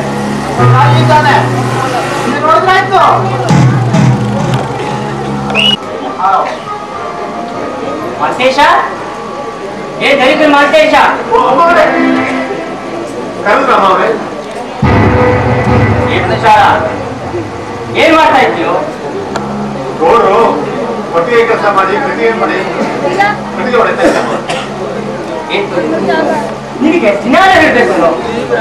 ಆಗಿದ್ದಾನೆ, ಇದು ನೋಡಿದ್ರೆ ಆಯ್ತು. ಮಾಲ್ತೇಶ, ಏ ದಲಿತ ಮಾಲ್ತೇಶ, ಏನ್ ಮಾಡ್ತಾ ಇದ್ದೀಯೋ? ನೋಡು, ಒಟ್ಟಿಗೆ ಕೆಲಸ ಮಾಡಿ ಕಟ್ಟಿಗೆ ಮಾಡಿ ಕಟ್ಟಿಗೆ ಹೊಡೆತಾ ನಿನಗೆ ಜ್ಞಾನ ಇರಬೇಕು.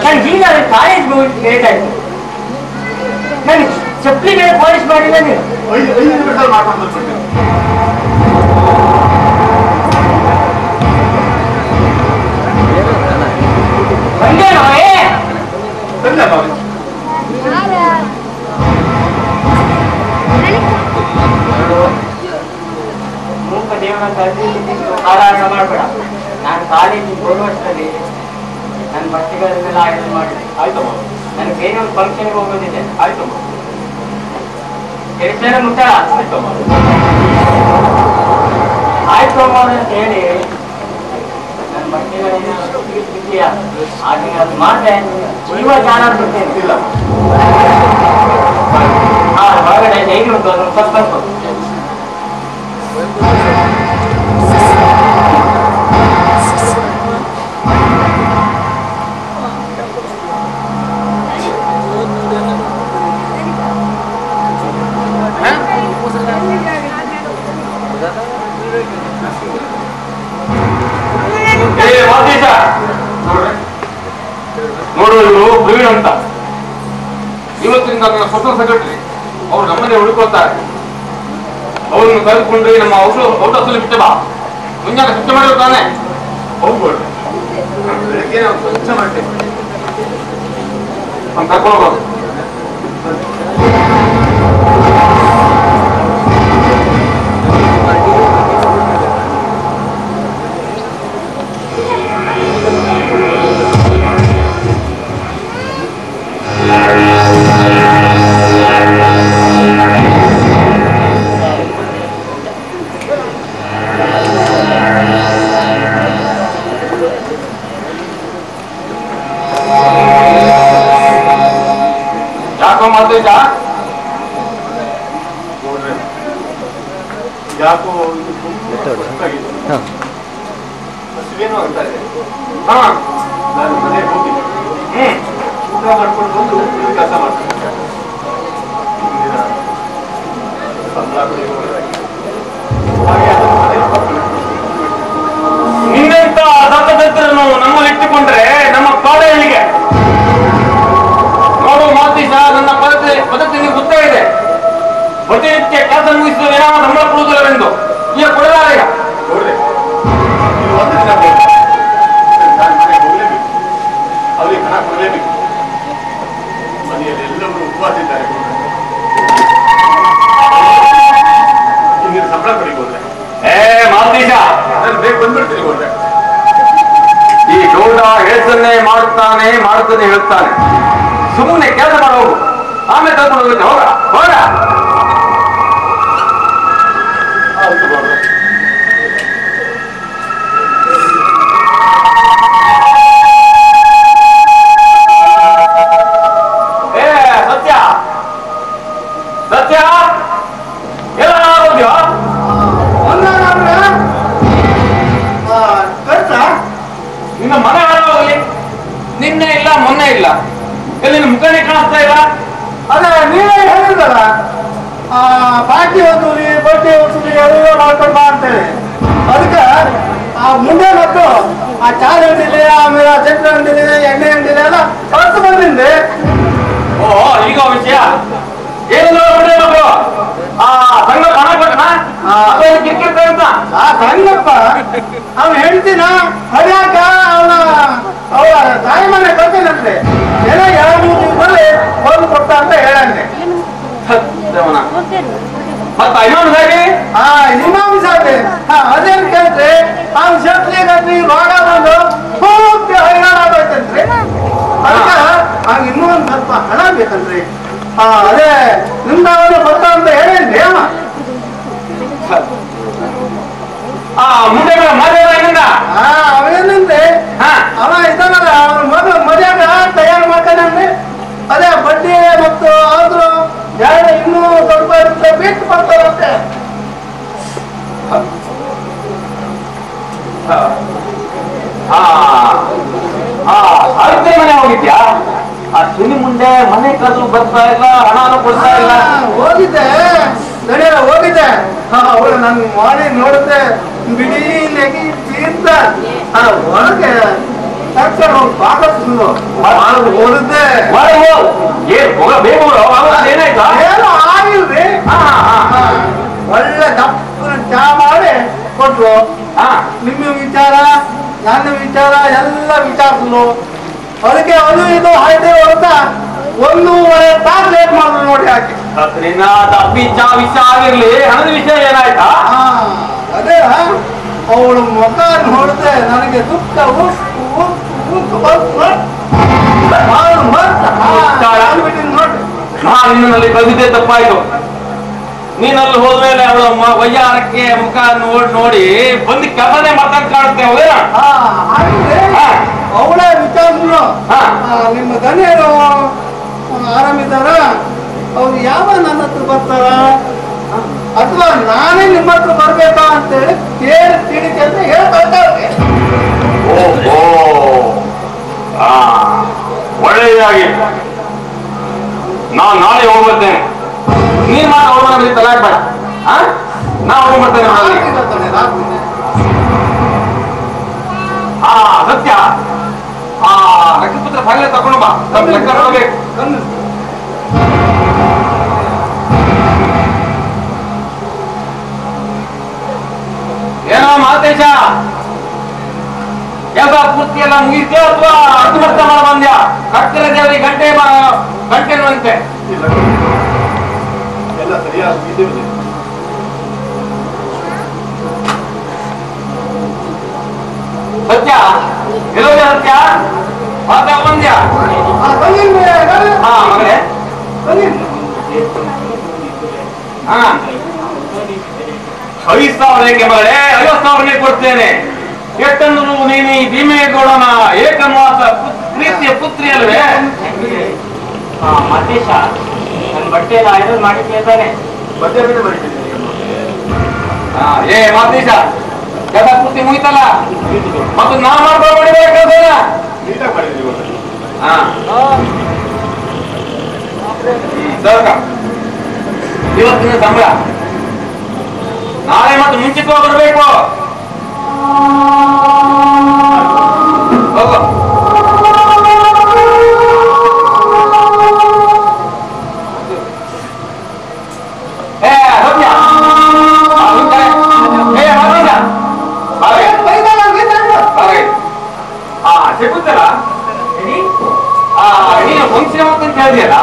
ನಾನು ಈಗ ಕಾಲೇಜ್ ಹೇಳ್ತಾ ಇದ್ದೀನಿ. ನಾನು ಚಪ್ಪಲಿ ಮೇಲೆ ಪಾಲಿಶ್ ಮಾಡಿಲ್ಲ. ನೀನು 5 ನಿಮಿಷ ಮಾಡ್ಕೊಂಡು ಬಂದ್ಬಿಡ್ತೀನಿ. ಬಂದೇನೋ ಮೂಕ ದೇವನ ಕಾಲಾಟ ಮಾಡಬೇಡ. ನಾನು ಕಾಲೇಜಿಗೆ ಬರುವಷ್ಟರಲ್ಲಿ ನನ್ನ ಬಟ್ಟೆಗಳನ್ನೆಲ್ಲ ಆಯ್ಕೆ ಮಾಡಿ ಆಯ್ತಮ್ಮ. ನನಗೆ ಬೇರೆ ಒಂದು ಫಂಕ್ಷನ್ಗೆ ಹೋಗೋದಿದೆ. ಆಯ್ತಮ್ಮ. ಕೆಲಸ ಮುಟ್ಟಾಳ. ಆಯ್ತಮ್ಮ. ಆಯ್ತು ಅಮ್ಮ ಅಂತ ಹೇಳಿ ನನ್ನ ಬಟ್ಟೆಗಳನ್ನ ಬಿಟ್ಟಿಯಾ ಹಾಗೆ ಅದು ಮಾತ್ರ ಜೀವ ಜ್ಞಾನ ಬಿಡ್ತೇನೆ. ಇಲ್ಲ ಹೊರಗಡೆ ಡೈರಿ ಉಂಟು, ಅದನ್ನು ಸ್ವಲ್ಪ ನೋಡು, ಇವರು ಪ್ರವೀಣ್ ಅಂತ ಇವತ್ತಿನಿಂದ ನನ್ನ ಸ್ವತಂತ್ರ ಸೆಕ್ರೆಟರಿ. ಅವ್ರು ನಮ್ಮನ್ನೇ ಹುಡುಕೊಳ್ತಾರೆ. ಅವ್ರನ್ನು ಕರೆದುಕೊಂಡ್ರೆ ನಮ್ಮ ಔಟಲ್ಲಿ ಬಿಟ್ಟೆ ಬಾ. ಮುಂಜಾನೆ ಸ್ವಚ್ಛ ಮಾಡಿದ್ರು ತಾನೆ? ಹೋಗ್ಬೋದು. ಬೆಳಗ್ಗೆ ನಾವು ಸ್ವಚ್ಛ ಮಾಡ್ತೇವೆ ಅಂತ ಕರ್ಕೊಂಡು ಮಾತೇಜ ಯಾಕೋ ಹಸಿವೇನೋ ಆಗ್ತಾ ಇದೆ. ನಾನು ಮನೆಗೆ ಹೋಗಿದ್ದೆ, ಊಟ ಮಾಡ್ಕೊಂಡು ಬಂದು ಕೆಲಸ ಮಾಡ್ತೀನಿ. ನಿನ್ನಂತ ದತ್ತದತ್ತರನ್ನು ನಮ್ಮಲ್ಲಿಟ್ಟುಕೊಂಡ್ರೆ ನಮ್ಮ ಕಾಲೇಜಿಗೆ ನೋಡು ಮಾತೀಶ, ನನ್ನ ಪದ್ಧತಿ ನಿಮಗೆ ಗೊತ್ತೇ ಇದೆ. ಪ್ರತಿನಿತ್ಯ ಕೆಲಸ ಮುಗಿಸಿದ ಸಂಬಳ ಕೊಡುವುದಿಲ್ಲ. ಮಾಡುತ್ತದೆ ಹೇಳ್ತಾನೆ. ಸುಮ್ಮನೆ ಕೆಲಸ ಮಾಡಿ ಹೋಗು, ಆಮೇಲೆ ಕರ್ಕೊಂಡು ಹೋಗುತ್ತೆ. ಹೋಗ ಹೋಗ. ಸತ್ಯ ಸತ್ಯ ಎಲ್ಲ ಹೋದ್ಯೋ? ನಿನ್ನ ಮನೆ ಹಾಳಾಗಲಿ. ನಿನ್ನೆ ಇಲ್ಲ ಮೊನ್ನೆ ಇಲ್ಲ, ನಿನ್ನ ಮುಖನೇ ಕಾಣಿಸ್ತಾ ಇಲ್ಲ. ಅದೇ ನೀವೇ ಹೇಳಿದ್ರಲ್ಲ, ಬಾಕಿ ವಸೂಲಿ ಬಡ್ಡಿ ವಸೂಲಿ ಎಲ್ಲ ಮಾಡ್ಕೊಂಡು ಬಾ ಅಂತೇಳಿ. ಅದಕ್ಕೆ ಮುಂದೆ ಮತ್ತು ಆ ಚಾರ ಅಂಗಡಿಲಿ, ಆಮೇಲೆ ಚಕ್ರ ಅಂಗಡಿಲಿ, ಎಣ್ಣೆ ಅಂಗಡಿಲಿ ಎಲ್ಲ ಹೊರತು ಬಂದಿಂದೆ. ಓ ಈಗ ವಿಷಯ ಏನು ಮಕ್ಕಳು ಆ ಸಂಘ ಹಣ ಕೊಟ್ಟನ ಕಿರ್ಕಿರ್ತ ಅಂತ ಆ ಸಂಗಪ್ಪ ಅವ್ನು ಹೇಳ್ತೀನ ಹರಿಯಾಕ ಅವಳ ತಾಯಿ ಮನೆ ಕಳ್ತೇನಂತೆ. ಏನೋ 2-3 ದಿವಸದಲ್ಲಿ ಹೋಗಿ ಕೊಡ್ತ ಅಂತ ಹೇಳಂತೆ. ಮತ್ತ ಇನ್ನೊಂದಾಗಿ ಇಮಾಮ್ ಸಾಬೆ ಅದೇನ್ ಕೇಳ್ರಿ, ಅವ್ನು ಶತ್ಲಿಗತ್ರಿ ರೋಗ ಬಂದು ಪೂರ್ತಿ ಹೈರಾಣ ಆಗೋಯ್ತಂತ್ರಿ. ಅದಕ್ಕೆ ಅವ್ನು ಇನ್ನೂ ಒಂದು ಸ್ವಲ್ಪ ಹಣ ಬೇಕಂತ್ರಿ. ಅದೇ ನಿಮ್ದವನು ಬರ್ತಾ ಅಂತ ಹೇಳೇನ್ರಿ ಅವ. ಮುಂದೆ ಮದುವೆ ಅವೇನಂದ್ರೆ ಅವ ಇದ್ದಾನಲ್ಲ, ಅವನ ಮದುವೆಗ ತಯಾರು ಮಾಡ್ತಾನೆ. ಅದೇ ಬಡ್ಡಿ ಮತ್ತು ಆದ್ರೂ ಎರಡು ಇನ್ನೂ ಸ್ವಲ್ಪ ಇರುತ್ತೆ ಬಿಟ್ಟು ಬರ್ತಾರಂತೆ. ಸಾವಿತ್ರಿ ಮನೆ ಹೋಗಿದ್ಯಾ? ಆ ಸುನಿ ಮುಂದೆ ಮನೆ ಕದ್ದು ಬರ್ತಾ ಇಲ್ಲ, ಹಣನೂ ಕೊಡ್ತಾ ಇಲ್ಲ. ಹೋಗಿದ್ದೆ ನಡೆಯಲ್ಲ, ಹೋಗಿದ್ದೆ. ಅವಳು ನನ್ ಮಾಡಿ ನೋಡುತ್ತೆ, ಬಿಡಿ ನೆಗಿ ತೀರ್ಥ ಒಳಗೆ ಓದಿದ್ದೆ. ಏನೋ ಆಗಿಲ್ರಿ. ಒಳ್ಳೆ ದಪ್ಪನ ಚಾ ಮಾಡಿ ಕೊಟ್ರು. ನಿಮ್ಮ ವಿಚಾರ ನನ್ನ ವಿಚಾರ ಎಲ್ಲ ವಿಚಾರಿಸಲು. ಅದಕ್ಕೆ ಅದು ಇದು ಹಾಯ್ದೆ ಹೊರತ 1.5 ತಾಸು ಲೇಟ್ ಮಾಡಿದ್ರು ನೋಡಿ. ಹಾಕಿ ದಪ್ಪಿ ಚಾ ವಿಷಯ ಆಗಿರ್ಲಿ, ಹಣದ ವಿಷಯ ಏನಾಯ್ತಾ? ಅದೇ ಅವಳು ಮುಖ ನೋಡಿದ್ರೆ ನನಗೆ ದುಃಖ ನಿನ್ನಲ್ಲಿ ಕವಿತೆ ತಪ್ಪಾಯ್ತು. ನೀನಲ್ಲಿ ಹೋದ್ಮೇಲೆ ಅವಳ ವಯ್ಯಾರಕ್ಕೆ ಮುಖ ನೋಡಿ ಬಂದು ಕೆಲಸನೇ ಮಾತಾಡ್ ಕಾಣುತ್ತೆ. ಹೌದೇನಾ? ಅವಳೇ ವಿಚಾರಿಸಿದ್ರು, ನಿಮ್ಮ ದನಿಯರು ಆರಾಮಿದ್ದಾರ, ಅವ್ರು ಯಾವ ನನ್ನ ಹತ್ರ ಬರ್ತಾರ ಅಥವಾ ನಾನೇ ನಿಮ್ಮ ಹತ್ರ ಬರ್ಬೇಕಾ ಅಂತೇಳಿ ಕೇಳಿ ತಿಳಿಕೆ ಅಂತ ಹೇಳ್ಬೇಕಾದ್ರೆ. ಒಳ್ಳೆಯದಾಗಿ ನಾನು ನಾಳೆ ಹೋಗ್ಬರ್ತೇನೆ. ನೀನ್ ಮಾತ್ರ ಅವ್ರ ಮನೆ ತಲಾಕ್ ಬೇಡ. ನಾ ಹೋಗ್ಬರ್ತೇನೆ. ಸತ್ಯ ನಕ್ಷತ್ರ ಫೈಲ್ ತಗೊಂಡು ಬಾ, ಲೆಕ್ಕ ನೋಡ್ಬೇಕು. ಏನೋ ಮಾತೇಶ, ಕೆಲಸ ಪೂರ್ತಿ ಎಲ್ಲ ಮುಗಿದ್ಯಾ ಅಥವಾ ಅರ್ಧಮರ್ಧ ಮಾಡ ಬಂದ್ಯಾ? ಕಟ್ಟರ ದೇವರಿಗೆ ಗಂಟೆನುವಂತೆ ಎಲ್ಲ ಸರಿಯಾಗಿ ಸತ್ಯ ಇರೋದೇ ಸತ್ಯ ಮಾತಾ ಬಂದ್ಯಾ? ಮಗಳೇ 5,000 ಏಕೆ ಮಗಳೇ? 50,000 ಕೊಡ್ತೇನೆ. ಎಷ್ಟಂದ್ರು ನೀನು ಈ ಭೀಮೇಗೌಡನ ಏಕಮಾಸ ಪ್ರೀತಿಯ ಪುತ್ರಿ ಅಲ್ವೇ? ಮತೇಶ ನನ್ನ ಬಟ್ಟೆ ಎಲ್ಲ ಐರನ್ ಮಾಡಿ ಕೇಳ್ತಾನೆ. ಮಾತೇಶ ಕೆಲಸ ಪೂರ್ತಿ ಮುಗಿತಲ್ಲ, ಮತ್ತು ನಾ ಮಾಡ್ಕೊಂಡು ಕೆಲಸನ ಇವತ್ತಿನ ಸಂಬಳ ನಾಳೆ ಮತ್ತು ಮುಂಚಿತವಾಗಿ ಬರಬೇಕು. ಹೋಗೋ. ಸಿಗುತ್ತಲ್ಲ ನೀನು ಫಂಕ್ಷನ್ ಅಂತ ಹೇಳಿದೆಯಲ್ಲ,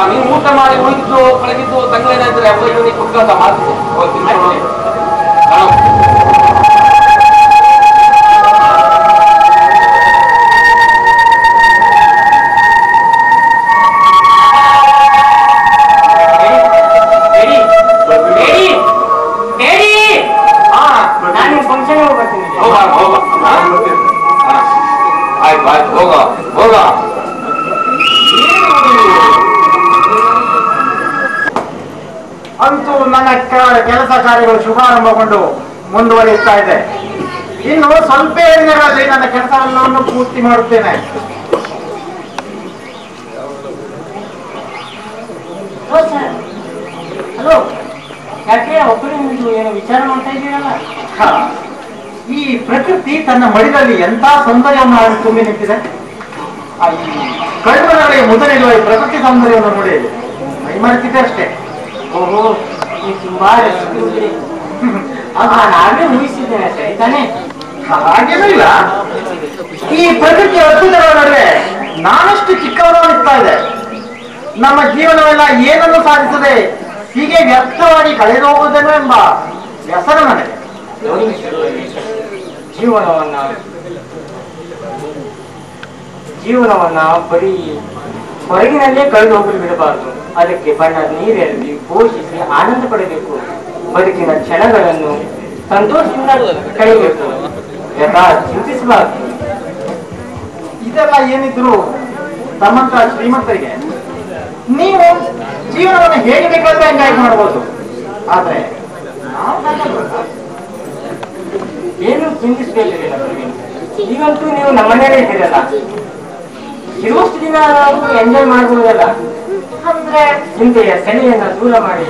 ನೀನು ಊಟ ಮಾಡಿ ಉಳಿದಿದ್ದು ಪಳಗಿದ್ದು ತಂಗಳೇನಾದ್ರೆ ಅವರಿಗೆ ಕೊಟ್ಟು ಮಾತು ಹೋಗ ಹೋಗ. ಅಂತೂ ನನ್ನ ಕೆಲಸ ಕಾರ್ಯಗಳು ಶುಭಾರಂಭಗೊಂಡು ಮುಂದುವರಿಯುತ್ತಾ ಇದೆ. ಇನ್ನು ಸ್ವಲ್ಪ ದಿನಗಳಲ್ಲಿ ನನ್ನ ಕೆಲಸವನ್ನು ಪೂರ್ತಿ ಮಾಡುತ್ತೇನೆ. ಹಲೋ, ಯಾಕೆ ಒಬ್ಬರು ಏನೋ ವಿಚಾರ ಮಾಡ್ತಾ ಇದ್ದೀರಲ್ಲ? ಈ ಪ್ರಕೃತಿ ತನ್ನ ಮಡಿಲಲ್ಲಿ ಎಂತ ಸೌಂದರ್ಯವನ್ನು ತುಂಬಿ ನಿಂತಿದೆ. ಈ ಕಣ್ಮನಗಳಿಗೆ ಮೊದಲಿರುವ ಈ ಪ್ರಕೃತಿ ಸೌಂದರ್ಯವನ್ನು ನೋಡಿ ಮೈ ಮರೆತಿದೆ ಅಷ್ಟೇ. ಓಹೋ, ನೀವು ತುಂಬಾ ರಸಿಕರಿದ್ದೀರಿ. ನಾನೇ ಊಹಿಸಿದ್ದೇನೆ, ಸರಿ ತಾನೇ? ಹಾಗೇನೂ ಇಲ್ಲ. ಈ ಪ್ರಕೃತಿಯ ಅದ್ಭುತಗಳ ನಡುವೆ ನಾನಷ್ಟು ಚಿಕ್ಕವನು ಅನಿಸ್ತಾ ಇದೆ. ನಮ್ಮ ಜೀವನವೆಲ್ಲ ಏನನ್ನು ಸಾಧಿಸದೆ ಹೀಗೆ ವ್ಯರ್ಥವಾಗಿ ಕಳೆದು ಹೋಗುವುದೇನೋ ಎಂಬ ವ್ಯಸನ ನನಗೆ. ಜೀವನವನ್ನ ಬರೀ ಹೊರಗಿನಲ್ಲೇ ಕಳೆದು ಹೋಗಲು ಬಿಡಬಾರದು. ಅದಕ್ಕೆ ಬಣ್ಣ ನೀರೆರವಿ ಪೋಷಿಸಿ ಆನಂದ ಪಡಬೇಕು. ಬದುಕಿನ ಕ್ಷಣಗಳನ್ನು ಸಂತೋಷದಿಂದ ಕಳೆಯಬೇಕು, ಯಥಾ ಚಿಂತಿಸಬಾರದು. ಇದೆಲ್ಲ ಏನಿದ್ರು ತಮ್ಮಂತ ಶ್ರೀಮಂತರಿಗೆ ನೀವು ಜೀವನವನ್ನು ಹೇಗೆ ಬೇಕಾದ್ರೆ ಎಂಜಾಯ್ ಮಾಡಬಹುದು. ಆದ್ರೆ ಏನು ಚಿಂತಿಸಬೇಕಿಲ್ಲ. ಈಗಂತೂ ನೀವು ನಮ್ಮನೇಲೆ ಇದ್ದೀರಲ್ಲ, ಇರುವಷ್ಟು ದಿನ ನಾವು ಎಂಜಾಯ್ ಮಾಡಬಹುದಲ್ಲ. ಅಂದ್ರೆ ಚಿಂತೆಯ ಸೆಳೆಯನ್ನ ದೂರ ಮಾಡಿ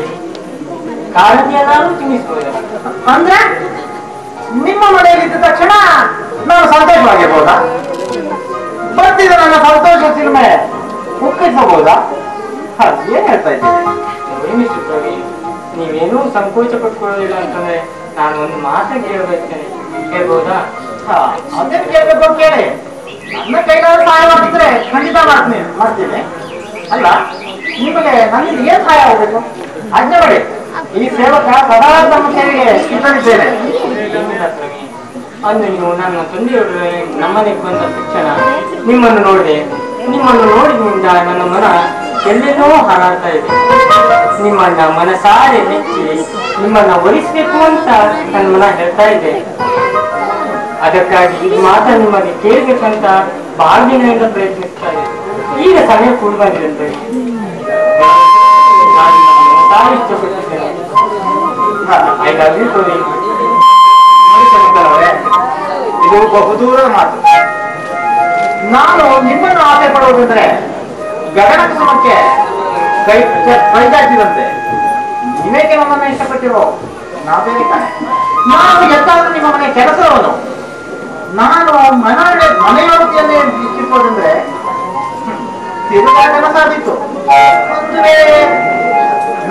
ಕಾಳಜಿಯನ್ನಾದ್ರೂ ಚಿಂತಿಸಬಹುದಲ್ಲ. ಅಂದ್ರೆ ನಿಮ್ಮ ಮನೆಯಲ್ಲಿದ್ದ ತಕ್ಷಣ ನಾನು ಸಂತೋಷವಾಗಿರ್ಬೋದಾ? ಬರ್ತಿದ್ದ ನನ್ನ ಸಂತೋಷ ಚಿಲ್ಮೆ ಉಕ್ಕಿಸಬಹುದಾ? ಏನ್ ಹೇಳ್ತಾ ಇದ್ದೀನಿ? ನೀವೇನೂ ಸಂಕೋಚ ಪಟ್ಕೊಳ್ಳೋದಿಲ್ಲ ಅಂತಂದ್ರೆ ನಾನು ಒಂದು ಮಾತು ಕೇಳಬೇಕೇನೆ, ಹೇಳ್ಬೋದಾ? ಅದೇನು ಕೇಳಬೇಕು ಕೇಳಿ. ನನ್ನ ಕೈಲಾದ್ರೂ ಸಹಾಯ ಮಾಡ್ತಿದ್ರೆ ಖಂಡಿತ ಮಾಡ್ತೀನಿ. ಅಲ್ಲ, ನಿಮಗೆ ನನ್ನಿಂದ ಏನ್ ಸಹಾಯ ಆಗಬೇಕು? ಆಜ್ಞೆ ಮಾಡಿ. ಈ ಸೇವಕ ಸದಾ ನಮ್ಮ ಸೇವೆಗೆ ಸಿದ್ಧನಿದ್ದೇನೆ. ಅಂದು ನೀವು ನನ್ನ ತಂದೆಯೊಡನೆ ನಮ್ಮನೆಗೆ ಬಂದ ತಕ್ಷಣ ನಿಮ್ಮನ್ನು ನೋಡಿದೆ. ನಿಮ್ಮನ್ನು ನೋಡಿದ್ರಿಂದ ನನ್ನ ಮನ ಎಲ್ಲೆಲ್ಲೋ ಹಾರಾಡ್ತಾ ಇದೆ. ನಿಮ್ಮನ್ನ ಮನಸಾರೆ ಮೆಚ್ಚಿ ನಿಮ್ಮನ್ನ ಒಲಿಸ್ಬೇಕು ಅಂತ ನನ್ನ ಮನ ಹೇಳ್ತಾ ಇದೆ. ಅದಕ್ಕಾಗಿ ಈ ಮಾತನ್ನು ನಿಮಗೆ ಕೇಳಬೇಕಂತ ಬಹಳ ದಿನದಿಂದ ಪ್ರಯತ್ನಿಸ್ತಾ ಇದೆ. ಈಗ ಸಮಯ ಕೂಡ ಬಂದಿದೆ. ನಾನು ಮನಸಾರೆ ಇಷ್ಟಪಟ್ಟಿದ್ದೇನೆ. I love you Tori. ಇದು ಬಹುದೂರದ ಮಾತು. ನಾನು ನಿಮ್ಮನ್ನು ಆಸೆ ಪಡುವುದಂದ್ರೆ ಗಗನ ಕುಸುಮಕ್ಕೆ ಕೈಚಾಚಿದಂತೆ. ನೀವೇಕೆ ನಮ್ಮನ್ನ ಇಷ್ಟಪಟ್ಟಿರೋ? ನಾವೇನೆ ತಾನೆ. ನಾನು ಎಂತಾದ್ರೂ ನಿಮ್ಮ ಮನೆ ಕೆಲಸದವನು. ನಾನು ಮನೆಯೊಳತಿಯನ್ನೇ ಇಚ್ಛಿಸೋದಂದ್ರೆ ತಿರುಗಾ ಕೆಲಸ ಆಗಿತ್ತು. ಅಂದ್ರೆ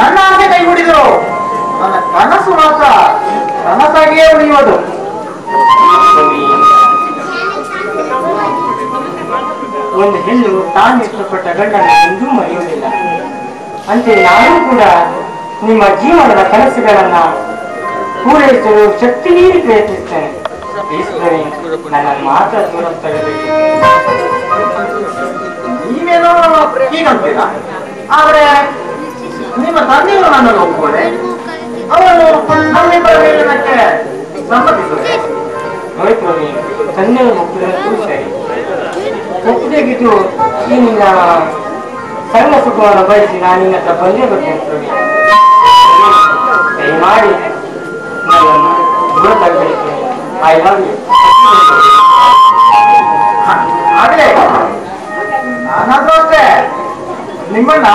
ನನ್ನ ಆಸೆ ಕೈ ಹಿಡಿದರು ನನ್ನ ಕನಸು ಮಾತ್ರ ಕನಸಾಗಿಯೇ ಉಳಿಯುವುದು. ಒಂದು ಹೆಣ್ಣು ತಾನು ಇಷ್ಟಪಟ್ಟ ಗಂಡನ್ನು ಎಂದೂ ಮರೆಯುವುದಿಲ್ಲ. ಅಂತೆ ನಾನು ಕೂಡ ನಿಮ್ಮ ಜೀವನದ ಕನಸುಗಳನ್ನ ಪೂರೈಸಲು ಶಕ್ತಿ ಮೀರಿ ಪ್ರಯತ್ನಿಸ್ತೇನೆ. ನನ್ನ ಮಾತ್ರ ದೂರ ತರಬೇಕು. ನೀವೇನೋ ಹೀಗಂತೀರಾ? ಆದ್ರೆ ನಿಮ್ಮ ತಂದೆಯವರು ನನ್ನನ್ನು ಒಪ್ಪಿಕೊಂಡೆ. ಅವರು ನಮ್ಮಿಬ್ಬರ ಮೇಲಿನಕ್ಕೆ ಸಮ್ಮತಿಸುತ್ತೆ. ನೋಡ್ಕೊ, ತಂದೆಯವರು ಒಪ್ಪಿದಂತೂ ಸರಿ. ಒಪ್ಪಿದಾಗಿದ್ದು ಈ ನಿನ್ನ ಸಣ್ಣ ಸುಖವನ್ನು ಬಯಸಿ ನಾನು ನಿನ್ನ ಹತ್ರ ಬಂದೇ ಬರ್ತೇನೆ. ದಯಮಾಡಿ ನನ್ನನ್ನು ದೂರ ತರಬೇಕು. I love you. ಆಗ್ಲೇ ನಾನಾದ್ರೂ ಅಷ್ಟೇ ನಿಮ್ಮನ್ನ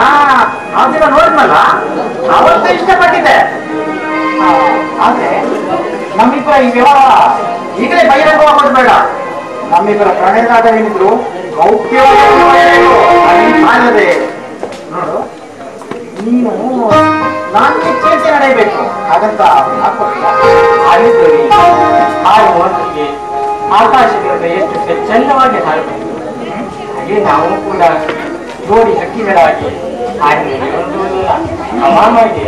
ಆ ದಿನ ನೋಡಿದ್ನಲ್ಲ, ಅವತ್ತೇ ಇಷ್ಟಪಟ್ಟಿದ್ದೆ. ಆದ್ರೆ ನಮ್ಮಿಬ್ಬರ ಈ ವ್ಯವಹಾರ ಈಗಲೇ ಬಹಿರಂಗವಾಗೋದು ಬೇಡ. ನಮ್ಮಿಬ್ಬರ ಪ್ರಣಯದಾಗವೇನಿದ್ರು ಗೌಪ್ಯವಾಗದೆ ನೋಡು. ನೀನು ನಾನು ಇಚ್ಛೆ ನಡೆಯಬೇಕು. ಹಾಗಂತ ಹಾಗಿದ್ದರೆ ಹಾಗೆ ಹೊರಟಿಗೆ ಆಕಾಶದಿಂದ ಎಷ್ಟು ಚಂದವಾಗಿ ಹಾರಬೇಕು. ಹಾಗೆ ನಾವು ಕೂಡ ಜೋಡಿ ಹಕ್ಕಿಗಳಾಗಿ ಹಾಡಿನಲ್ಲಿ ಒಂದು ಅಮಾಮ ಇದೆ.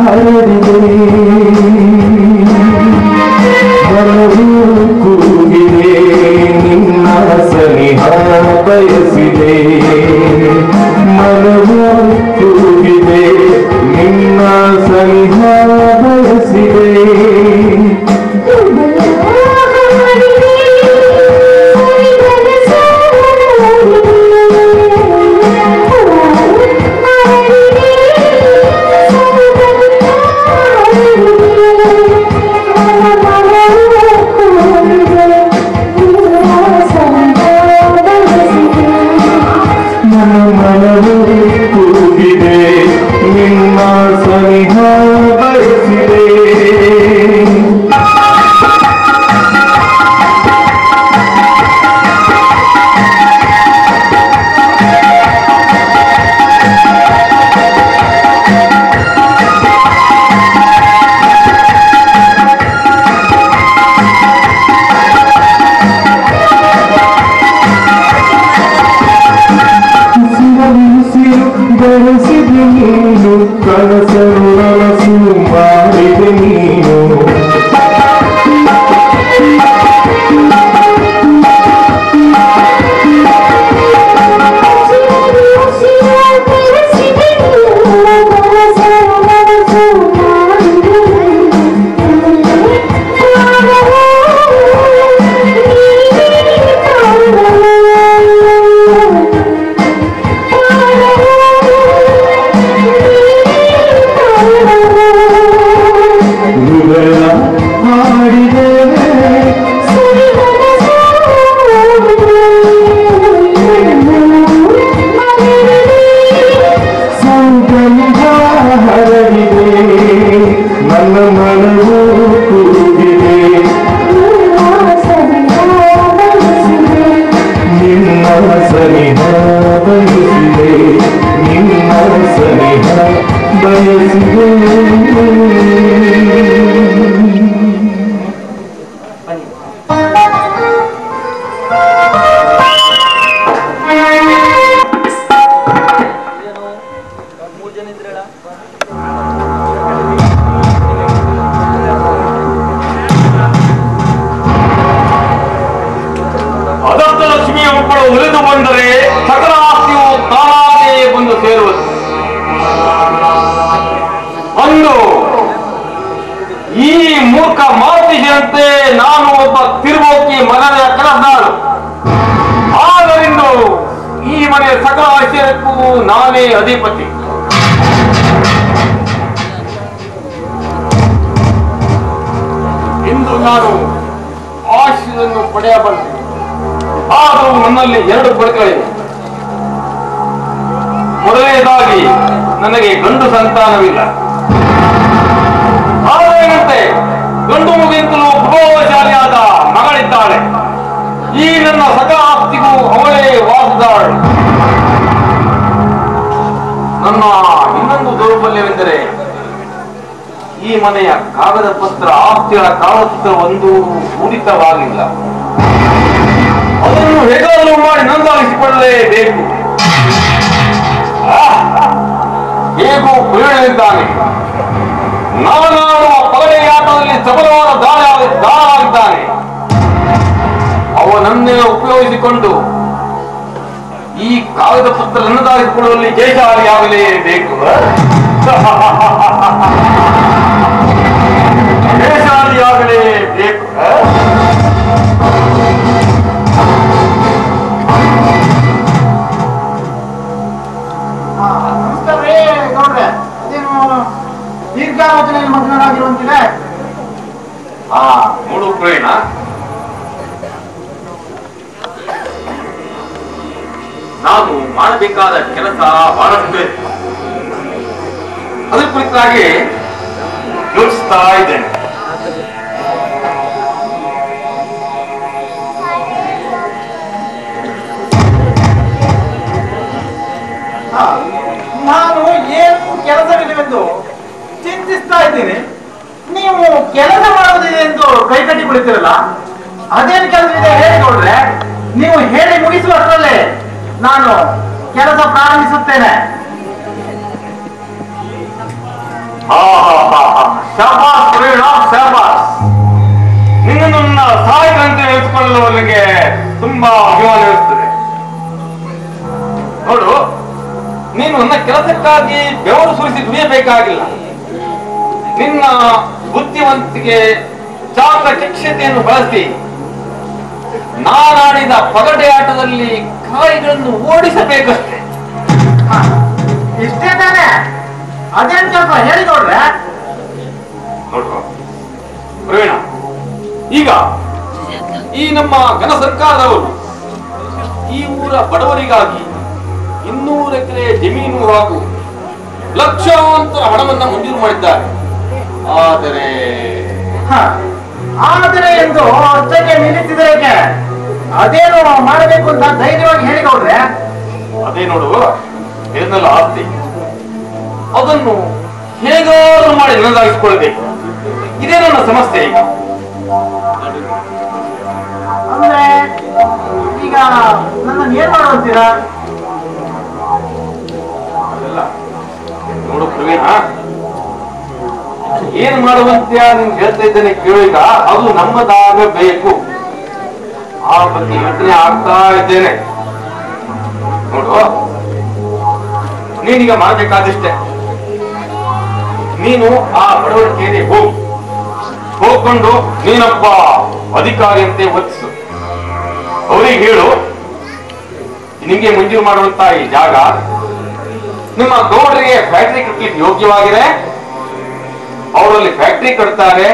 ಹರಡಿದೆ ಬಯಸಿದೆ ಮನವು ಕೂಗಿದೆ ನಿನ್ನ ಸನಿಹ ಬಯಸಿದೆ ಮನವು ಕೂಗಿದೆ ನಿನ್ನ ಸನಿಹ ಬಯಸಿದೆ ಬೆಳೆಸಿದೆ ನೀನು ಕನಸನ್ನು ನನಸು ಮಾಡಿದೆ ನೀನು ನನ್ನ ಮನವು ಕೂಗಿದೆ ನಿನ್ನ ಸನಿಹ ಬಯಸಿದೆ ನಿನ್ನ ಸನಿಹ ಬಯಸಿದೆ ಉಳಿದು ಬಂದರೆ ಸಕಲ ಆಸ್ತಿಯು ತಾನಾಗೇ ಬಂದು ಸೇರುವುದು. ಒಂದು ಈ ಮೂರ್ಖ ಮಾತಿಸಿದಂತೆ ನಾನು ಒಬ್ಬ ತಿರುಗೋಕಿ ಮನೆಯ ಕೆಲಸದಾಳು. ಆದ್ದರಿಂದ ಈ ಮನೆಯ ಸಕಲ ಐಶ್ವರ್ಯಕ್ಕೂ ನಾನೇ ಅಧಿಪತಿ. ಇಂದು ನಾನು ಆಶೀರ್ವಾದವನ್ನು ಪಡೆಯಬಲ್ಲೆ. ಆದರೂ ನನ್ನಲ್ಲಿ ಎರಡು ಕೊರತೆಗಳಿವೆ. ಮೊದಲನೇದಾಗಿ ನನಗೆ ಗಂಡು ಸಂತಾನವಿಲ್ಲ. ಆದರೇನಂತೆ ಗಂಡು ಮಗುವಿಂತಲೂ ಪ್ರಭಾವಶಾಲಿಯಾದ ಮಗಳಿದ್ದಾಳೆ. ಈ ನನ್ನ ಸಕಲ ಆಸ್ತಿಗೂ ಅವಳೇ ವಾಸದಾಳು. ನನ್ನ ಇನ್ನೊಂದು ದೌರ್ಬಲ್ಯವೆಂದರೆ ಈ ಮನೆಯ ಕಾಗದ ಪತ್ರ ಆಸ್ತಿಗಳ ಕಾಗದಪತ್ರ ಒಂದು ಕೂಡಿತವಾಗಿಲ್ಲ. ಅದನ್ನು ಹೇಗಾದರೂ ಮಾಡಿ ನೋಂದಾಯಿಸಿಕೊಳ್ಳಲೇಬೇಕು. ಹೇಗೂ ಪ್ರೇರಣೆಯಿದ್ದಾನೆ. ನಾನಾಡುವ ಪಗಡೆಯಾಟದಲ್ಲಿ ಸಬಲವಾದ ದಾಳಾಗಿದ್ದಾನೆ. ಅವನನ್ನೇ ಉಪಯೋಗಿಸಿಕೊಂಡು ಈ ಕಾಗದ ಪತ್ರ ನೋಂದಾಯಿಸಿಕೊಳ್ಳುವಲ್ಲಿ ಜಯಶಾಲಿಯಾಗಲೇಬೇಕು. ಜಯಶಾಲಿಯಾಗಲೇಬೇಕು. ನೋಡ್ರೆ ಅದೇನು ದೀರ್ಘಾವಧಿಯಲ್ಲಿ ಮದುವೆಯಾಗಿರುವಂತಿದೆ. ನೋಡು ಪ್ರೇರಣ, ನಾನು ಮಾಡಬೇಕಾದ ಕೆಲಸ ಬಹಳಷ್ಟು ಇದೆ. ಅದರ ಕುರಿತಾಗಿ ಯೋಚಿಸ್ತಾ ಇದ್ದೇನೆ. ನಾನು ಏನು ಕೆಲಸವಿಲ್ಲವೆಂದು ಚಿಂತಿಸ್ತಾ ಇದ್ದೀನಿ. ನೀವು ಕೆಲಸ ಮಾಡುವುದಿದೆ ಎಂದು ಕೈಕಟ್ಟಿ ಕುಳಿತಿರಲ್ಲ, ಅದೇನು ಕೆಲಸ ಇದೆ ಹೇಳಿಕೊಡ್ರೆ ನೀವು ಹೇಳಿ ಮುಗಿಸುವಷ್ಟರಲ್ಲೇ ನಾನು ಕೆಲಸ ಪ್ರಾರಂಭಿಸುತ್ತೇನೆ. ಶಾಬಾಸ್ ಪ್ರೇರಣ, ಶಾಬಾಸ್. ನಿನ್ನನ್ನು ನನ್ನ ಸಹಾಯಕರಂತೆ ನೆನೆಸಿಕೊಳ್ಳಲು ನನಗೆ ತುಂಬಾ ಅಭಿಮಾನವಿರುತ್ತದೆ. ನೀನು ನನ್ನ ಕೆಲಸಕ್ಕಾಗಿ ಬೆವರು ಸುರಿಸಿ ದುಡಿಯಬೇಕಾಗಿಲ್ಲ. ನಿನ್ನ ಬುದ್ಧಿವಂತಿಕೆ ಚಾಕಚಕ್ಯತೆಯನ್ನು ಬಳಸಿ ನಾನಾಡಿದ ಪಗಡೆ ಆಟದಲ್ಲಿ ಕಾಯಿಗಳನ್ನು ಓಡಿಸಬೇಕಷ್ಟೇ. ಇಷ್ಟೇ ತಾನೆ? ಅದೇನ್ ಸ್ವಲ್ಪ ಹೇಳಿ ನೋಡ್ರೆ. ನೋಡ್ಕೋ ಪ್ರವೀಣ, ಈಗ ಈ ನಮ್ಮ ಘನ ಸರ್ಕಾರದವರು ಈ ಊರ ಬಡವರಿಗಾಗಿ 200 ಎಕರೆ ಜಮೀನು ಹಾಗೂ ಲಕ್ಷಾಂತರ ಹಣವನ್ನ ಮಂಜೂರು ಮಾಡಿದ್ದಾರೆ. ಆದರೆ ಎಂದು ಅಷ್ಟಕ್ಕೆ ನಿಲ್ಲಿಸಿದ್ರೆ ಅದೇನು ಮಾಡಬೇಕು ಅಂತ ಧೈರ್ಯವಾಗಿ ಹೇಳಿ ನೋಡ್ರೆ. ಅದೇ ನೋಡು, ಇದನ್ನೆಲ್ಲ ಆಸ್ತಿ ಅದನ್ನು ಹೇಗಾದ್ರೂ ಮಾಡಿ ನನ್ನದಾಗಿಸಿಕೊಳ್ಬೇಕು. ಇದೇ ನನ್ನ ಸಮಸ್ಯೆ. ಈಗ ಅಂದ್ರೆ ಈಗ ನನ್ನ ಏನ್ ಮಾಡುವಂತೀರಾ? ಅದೆಲ್ಲ ನೋಡು ಪ್ರವೀಣ, ಏನ್ ಮಾಡುವಂತ್ಯ ನಿಮ್ಗೆ ಹೇಳ್ತಾ ಇದ್ದೇನೆ ಕೇಳೀಗ. ಅದು ನಮ್ಮದಾಗಬೇಕು. ಆ ಬಗ್ಗೆ ಯೋಚನೆ ಆಗ್ತಾ ಇದ್ದೇನೆ. ನೋಡು, ನೀನೀಗ ಮಾಡಬೇಕಾದಿಷ್ಟೇ. ನೀನು ಆ ಬಡವಳಿಕೆಯಲ್ಲಿ ಹೋಗ್ಕೊಂಡು ನೀನೊಬ್ಬ ಅಧಿಕಾರಿಯಂತೆ ವರ್ತಿಸು. ಅವರಿಗೆ ಹೇಳು, ನಿಮಗೆ ಮಂಜೂರು ಮಾಡುವಂತ ಈ ಜಾಗ ನಿಮ್ಮ ಗೌಡರಿಗೆ ಫ್ಯಾಕ್ಟರಿ ಕಟ್ಟಲಿಕ್ಕೆ ಯೋಗ್ಯವಾಗಿದೆ. ಅವರಲ್ಲಿ ಫ್ಯಾಕ್ಟರಿ ಕಟ್ತಾರೆ,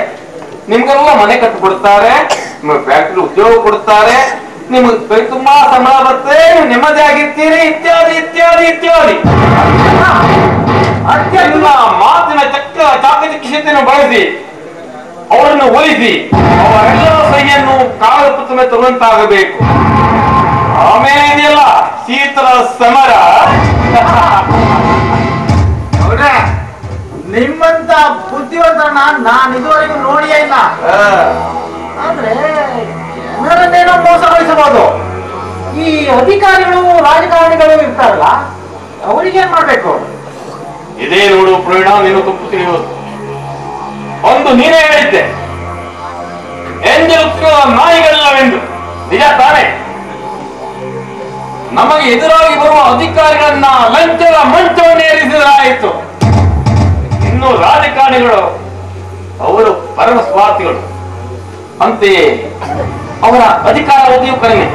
ನಿಮ್ಗೆಲ್ಲ ಮನೆ ಕಟ್ಟಿಕೊಡ್ತಾರೆ, ನಿಮಗೆ ಫ್ಯಾಕ್ಟರಿ ಉದ್ಯೋಗ ಕೊಡ್ತಾರೆ, ನಿಮಗೆ ಕೈ ತುಂಬಾ ಸಂಬಳ ಬರುತ್ತೆ, ನೀವು ನೆಮ್ಮದಿ ಆಗಿರ್ತೀರಿ, ಇತ್ಯಾದಿ ಇತ್ಯಾದಿ ಇತ್ಯಾದಿ. ನಿಮ್ಮ ಮಾತಿನ ಚಾಕಚಕ್ಯತೆಯನ್ನು ಬಳಸಿ ಅವರನ್ನು ಒಲಿಸಿ ಅವರೆಲ್ಲ ಸಹಿಯನ್ನು ಕಾಗದ ಪತ್ರ ಮೇಲೆ ತರುವಂತಾಗಬೇಕು. ಆಮೇಲೆ ಇದೆಯಲ್ಲ ಶೀತಲ ಸಮರ. ಹೌದಾ? ನಿಮ್ಮಂತ ಬುದ್ಧಿವಂತರನ್ನ ನಾನು ಇದುವರೆಗೂ ನೋಡಿಯೇ ಇಲ್ಲ. ಆದ್ರೆ ಜನರನ್ನೇನೋ ಮೋಸಗೊಳಿಸಬಹುದು. ಈ ಅಧಿಕಾರಿಗಳು ರಾಜಕಾರಣಿಗಳು ಇರ್ತಾರಲ್ಲ, ಅವರಿಗೇನ್ ಮಾಡ್ಬೇಕು? ಇದೇ ನೋಡು ಪ್ರವೀಣ, ನೀನು ತಪ್ಪು ತಿಳಿಯೋದು. ಒಂದು ನೀನೇ ಹೇಳಿದ್ದೆ, ಎಂಜಲು ನಾಯಿಗಳವೆಂದು. ನಿಜ ತಾನೇ? ನಮಗೆ ಎದುರಾಗಿ ಬರುವ ಅಧಿಕಾರಿಗಳನ್ನ ಲಂಚದ ಮಂಚವನ್ನು ಏರಿಸಿದರಾಯಿತು. ಇನ್ನು ರಾಜಕಾರಣಿಗಳು ಅವರು ಪರಮ ಸ್ವಾರ್ಥಿಗಳು. ಅಂತೆಯೇ ಅವರ ಅಧಿಕಾರ ಅವಧಿಯು ಕಡಿಮೆ.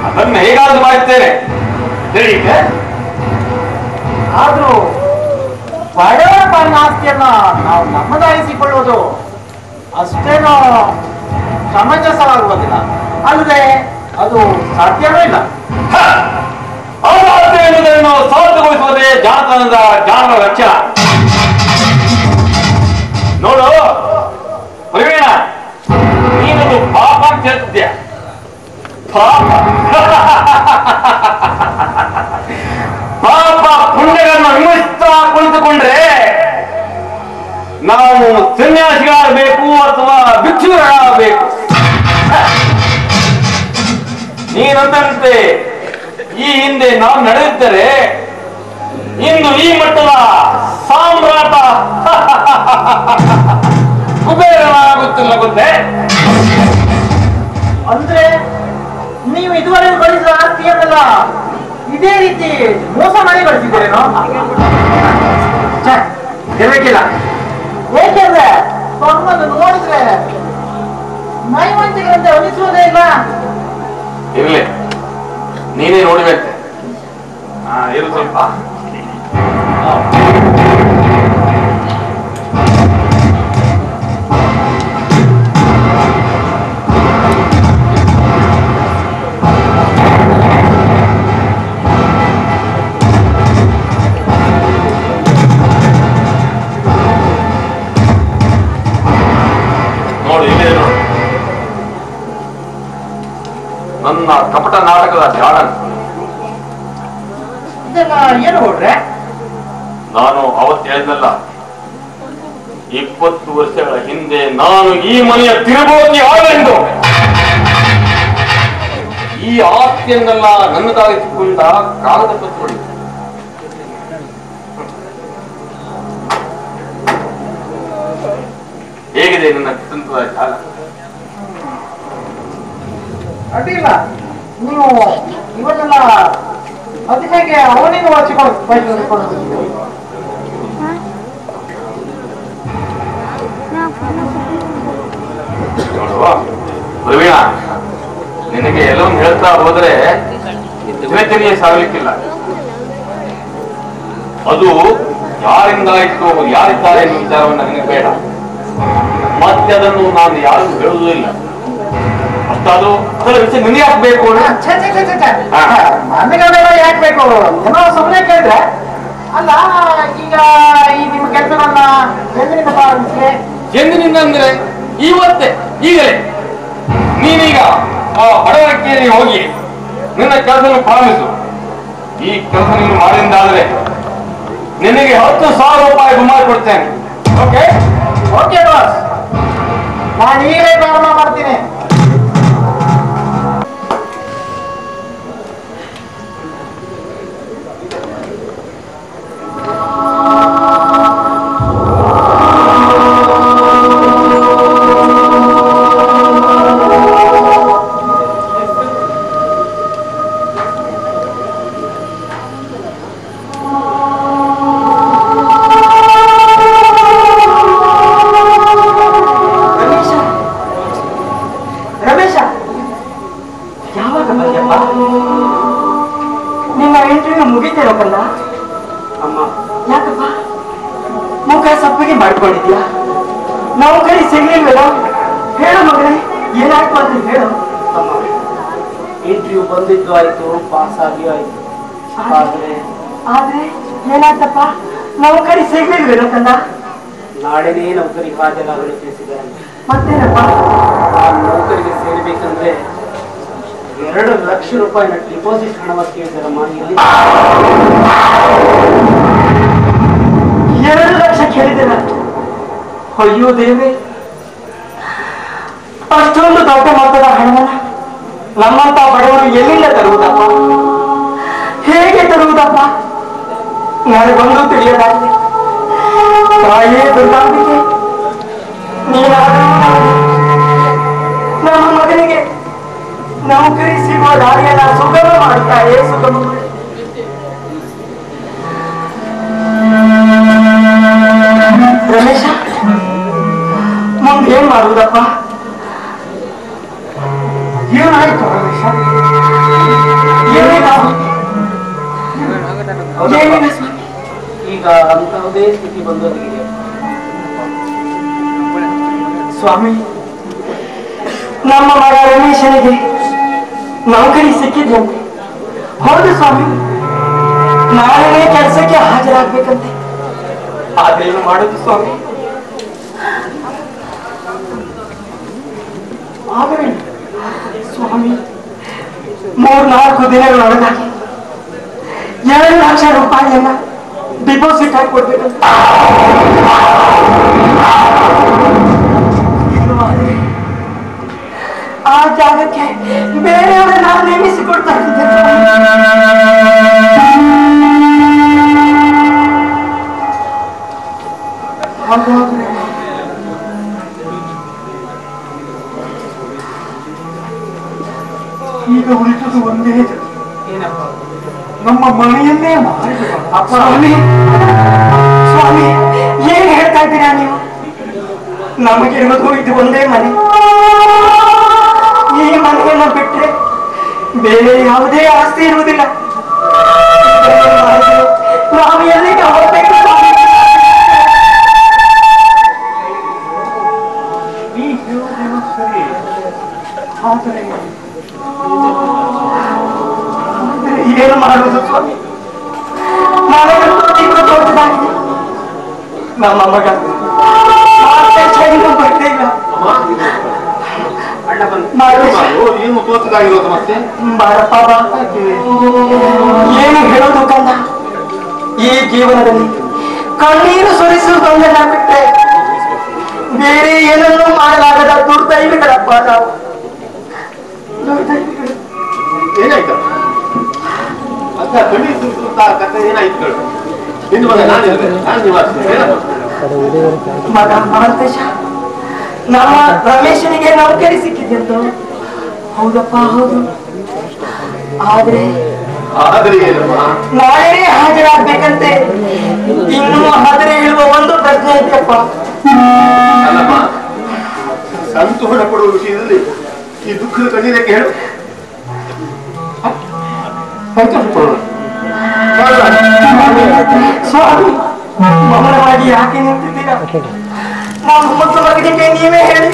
ಅದನ್ನು ಹೇಗಾದ್ರೂ ಮಾಡುತ್ತೇನೆ ಹೇಳಿಕೆ. ಆದ್ರೂ ಬಡವರ ಪಾಲಿನ ಆಸ್ತಿಯನ್ನ ನಾವು ನಮ್ಮದಾಗಿಸಿಕೊಳ್ಳುವುದು ಅಷ್ಟೇನೋ ಸಮಂಜಸವಾಗುವುದಿಲ್ಲ. ಅಲ್ಲದೆ ಅದು ಸಾಧ್ಯವೇ ಇಲ್ಲ. ಅಸಾಧ್ಯ ಎನ್ನುವುದನ್ನು ಸಾಧ್ಯಗೊಳಿಸುವುದೇ ಜಾಣತನದ ಜಾಣರ ಲಕ್ಷಣ. ನೋಡು ಪ್ರವೀಣ, ನೀನದು ಪಾಪ ಅಂತ ಹೇಳ್ತಿದ್ಯಾ? ಪಾಪ ಪಾಪ ಪುಣ್ಯಗಳನ್ನು ವಿಮರ್ಶಿಸ್ತಾ ಕುಳಿತುಕೊಂಡ್ರೆ ನಾವು ಸನ್ಯಾಸಿಗಳಾಗಬೇಕು ಅಥವಾ ಭಿಕ್ಷುಗಳಾಗಬೇಕು. ನೀನಂತೆ ಈ ಹಿಂದೆ ನಾವು ನಡೆಯುತ್ತಾರೆ ಇಂದು ಈ ಮಟ್ಟದ ಸಾಮ್ರಾಟ ಕುಬೇರನಾಗುತ್ತಿಲ್ಲ ಗೊತ್ತೇ? ಅಂದ್ರೆ ನೀವು ಇದುವರೆಗೂ ಗಳಿಸಿದ ಆಸ್ತಿಯನ್ನೆಲ್ಲ ಇದೇ ರೀತಿ ಮೋಸ ಮಾಡಿ ಗಳಿಸಿದ್ದೀರೇನೋ? ಇರಬೇಕಿಲ್ಲ. ಏಕೆಂದ್ರೆ ತಮ್ಮನ್ನು ನೋಡಿದ್ರೆ ನೈವಂತಿಕರಂತೆ ಅನಿಸುವುದೇ ಇಲ್ಲ. ಇರ್ಲಿ, ನೀನೇ ನೋಡಿದಂತೆ. ಇರು ಸ್ವಲ್ಪ. ನೋಡಿ ಇಲ್ಲೇ ನೋಡಿ, ನನ್ನ ಕಪಟ ನಾಟಕದ ಜಾಡನ್. ಏನು ಹೊಡ್ರೆ? ನಾನು ಅವತ್ತು ಹೇಳಿದ್ನಲ್ಲ, 20 ವರ್ಷಗಳ ಹಿಂದೆ ನಾನು ಈ ಮನೆಯ ತಿರುಬೋತಿ ಆಳೆಂದು. ಈ ಆಸ್ತಿಯನ್ನೆಲ್ಲ ನನ್ನದಾಗಿಸಿಕೊಂಡ ಕಾಗದ ಪತ್ರಗಳು. ಹೇಗಿದೆ ನನ್ನ ಕುತಂತ್ರದ ಜಾಲ? ಅಡ್ಡಿಲ್ಲ, ನೀವು ಇವನ್ನೆಲ್ಲ ಅದಕ್ಕೆ ಅವನಿಗೆ ವಾಚಿಕೊಂಡು ನೋಡುವ ಪ್ರವೀಣ, ನಿನಗೆ ಎಲ್ಲವೂ ಹೇಳ್ತಾ ಹೋದ್ರೆ ತಿರುಗಿ ಸಾಗಲಿಕ್ಕಿಲ್ಲ. ಅದು ಯಾರಿಂದ ಆಯ್ತು, ಯಾರಿದ್ದಾರೆ ಎನ್ನುವ ವಿಚಾರವನ್ನ ನನಗೆ ಬೇಡ. ಮತ್ತೆ ಅದನ್ನು ನಾನು ಯಾರಿಗೂ ಹೇಳುವುದಿಲ್ಲ. ಅಷ್ಟಾದ್ರೂ ಅದರ ವಿಷಯ ನಿನಗೆ ಹಾಕ್ಬೇಕು. ನನಗದೆಲ್ಲ ಯಾಕೆ ಬೇಕು? ಏನೋ ಸುಮ್ಮನೆ ಕೇಳಿದ್ರೆ ಅಲ್ಲ. ಈಗ ಈ ನಿಮ್ಮ ಕೆಲಸವನ್ನ ಎಂದಿನಿಂದ ಪ್ರಾರಂಭಿಸಿದೆ? ಎಂದಿನಿಂದ ಅಂದ್ರೆ ಇವತ್ತೇ, ಈಗಲೇ. ನೀನೀಗ ಆ ಹಡವಳಿಕೆಯಲ್ಲಿ ಹೋಗಿ ನಿನ್ನ ಕೆಲಸವನ್ನು ಪ್ರಾರಂಭಿಸು. ಈ ಕೆಲಸ ನೀನು ಮಾಡಿದ್ದಾದ್ರೆ ನಿನಗೆ 10,000 ರೂಪಾಯಿ ಬಹುಮಾನ ಕೊಡ್ತೇನೆ. ಓಕೆ? ಓಕೆ ಬಾಸ್, ನಾನು ಈಗಲೇ ಪ್ರಾರಂಭ ಮಾಡ್ತೀನಿ. ನಿನ್ನ ಇಂಟರ್ವ್ಯೂ ಮುಗಿತೇನೋ ಕಲ್ಲ? ಅಮ್ಮ, ಯಾಕಪ್ಪ ಮುಖ ಸಪ್ಪಿಗೆ ಮಾಡ್ಕೊಂಡಿದ್ಯಾ? ನಾವು ಕೈ ಸಿಗ್ಲಿಲ್ವೇನೋ? ಹೇಳು ಮಗನೇ, ಏನಾಯ್ತು ಅಂತ ಹೇಳು. ಅಮ್ಮ, ಇಂಟರ್ವ್ಯೂ ಬಂದಿದ್ದು ಆಯ್ತು, ಪಾಸ್ ಆಗಿ ಆಯ್ತು. ಆದ್ರೆ ಏನಾಯ್ತಪ್ಪ? ನೌಕರಿ ಸಿಗ್ಲಿಲ್ವೇನೋ ಕಲ್ಲ? ನಾಳೆನೇ ನೌಕರಿಗೆ ಹಾಜರಾಗಲು ತಿಳಿಸಿದ್ದಾರೆ. ಮತ್ತೇನಪ್ಪ? ಆ ನೌಕರಿಗೆ ಸೇರ್ಬೇಕಂದ್ರೆ 2 ಲಕ್ಷ ರೂಪಾಯಿನ ಡಿಪಾಸಿಟ್ ಹಣವನ್ನು ಕೇಳಿದಾರಮ್ಮ. 2 ಲಕ್ಷ ಕೇಳಿದ್ದೀರ? ಅಯ್ಯೋ ದೇವಿ, ಅಷ್ಟೊಂದು ದೊಡ್ಡ ಮೊತ್ತದ ಹಣವನ್ನ ನಮ್ಮಂತ ಬಡವರು ಎಲ್ಲಿಂದ ತರುವುದಪ್ಪ? ಹೇಗೆ ತರುವುದಪ್ಪ? ನನಗೊಂದು ತಿಳಿಯದಾಗಿದೆ. ತಾಯೇ ದುರ್ಗಾಂಬಿಕೆ, ನಮ್ಮ ಮಗನಿಗೆ ನೌಕರಿ ಸಿಗುವ ದಾರಿಯನ್ನ ಸುಗಮ ಮಾಡುತ್ತಾಯೇ ಸುಗಮ. ರಮೇಶ, ಮುಂದೇನ್ ಮಾಡುವುದಪ್ಪ? ಏನಾಯ್ತು ರಮೇಶ? ಈಗ ಅಂತಹದೇ ಸ್ಥಿತಿ ಬಂದೊದಗಿದೆ ಸ್ವಾಮಿ. ನಮ್ಮ ಮಗ ರಮೇಶನಿಗೆ ನೌಕರಿ ಸಿಕ್ಕಿದ್ದಂತೆ. ಹೌದು ಸ್ವಾಮಿ, ನಾಳೆನೇ ಕೆಲಸಕ್ಕೆ ಹಾಜರಾಗ್ಬೇಕಂತೆ. ಅದೇನು ಮಾಡುದು ಸ್ವಾಮಿ? ಆದರೆ ಸ್ವಾಮಿ, 3-4 ದಿನಗಳೊಳಗಾಗಿ 2 ಲಕ್ಷ ರೂಪಾಯಿಯನ್ನ ಡಿಪಾಸಿಟ್ ಹಾಕಿ ಕೊಡ್ಬೇಕಂತ. ಆ ಜಾಗಕ್ಕೆ ಬೇರೆಯವರನ್ನ ನೇಮಿಸಿಕೊಡ್ತಾ ಇದ್ದೇನೆ. ಹಾಗಾದ್ರೆ ಈಗ ಉಳಿತದ್ದು ಒಂದೇ ಜನ. ನಮ್ಮ ಮನೆಯನ್ನೇ ಮಾರಿಬಿಡೋಣ. ಸ್ವಾಮಿ, ಸ್ವಾಮಿ, ಏನ್ ಹೇಳ್ತಾ ಇದ್ದೀರಾ ನೀವು? ನಮಗಿರುವುದು ಇದು ಒಂದೇ ಮನೆ. ಈ ಮನೆಯನ್ನು ಬಿಟ್ಟರೆ ಬೇರೆ ಯಾವುದೇ ಆಸ್ತಿ ಇರುವುದಿಲ್ಲ. ನಾವು ಎಲ್ಲಿಗೆ ಹೋಗ್ಬೇಕು? ಸರಿ, ಆದರೆ ಏನು ಮಾಡುವುದು ಸ್ವಾಮಿ? ನನಗಂತೂ ತೋಟದಾಗಿದೆ. ನಮ್ಮ ಮಗ ಬರ್ತೇ ಇಲ್ಲ. ಏನು ತೋಚದಾಗಿರೋ ಸಮಸ್ಯೆ? ಏನು ಹೇಳೋದು ಕಲ್ಲ? ಈ ಜೀವನದಲ್ಲಿ ಕಣ್ಣೀರು ಸುರಿಸುವುದೊಂದನ್ನ ಬಿಟ್ಟರೆ ಬೇರೆ ಏನನ್ನೂ ಮಾಡಲಾಗದ ದುರ್ದೈವಿಗಳಪ್ಪ ನಾವು. ಏನಾಯ್ತು? ಅಕ್ಕ ಕಣ್ಣೀರು ಸುರಿಸುತ್ತಾ ಕಥೆ ಏನಾಯ್ತು ಹೇಳು. ನಿನ್ನ ಮಗ ನಾನು ನಿವಾರಿಸ್ತೇನೆ. ಮಗ ಮಹಾಂತೇಶ, ನಮ್ಮ ರಮೇಶನಿಗೆ ನೌಕರಿ ಸಿಕ್ಕಿದ್ದೆಂದು. ಹೌದಪ್ಪ, ಹೌದು. ಆದ್ರೆ ಆದರೆ ಏನಮ್ಮ ನಾಳೆ ಹಾಜರಾಗ್ಬೇಕಂತೆ. ಇನ್ನೂ ಹಾಜರಿ ಹೇಳುವ ಒಂದು ಪ್ರಶ್ನೆ ಇದೆಯಪ್ಪ. ಅಲ್ಲಮ್ಮ, ಸಂತೋಷ ಪಡುವ ವಿಷಯದಲ್ಲಿ ಈ ದುಃಖದ ಕಣ್ಣೀರಕ್ಕೆ ಹೇಳು. ಸಂತೋಷ ಪಡೋಣ. ಸ್ವಾಮಿ, ಮೌನವಾಗಿ ಯಾಕೆ ನಿಂತಿದ್ದೀರಾ? ನಾನು ಮತ್ತು ಮಗನಿಗೆ ನೀವೇ ಹೇಳಿ.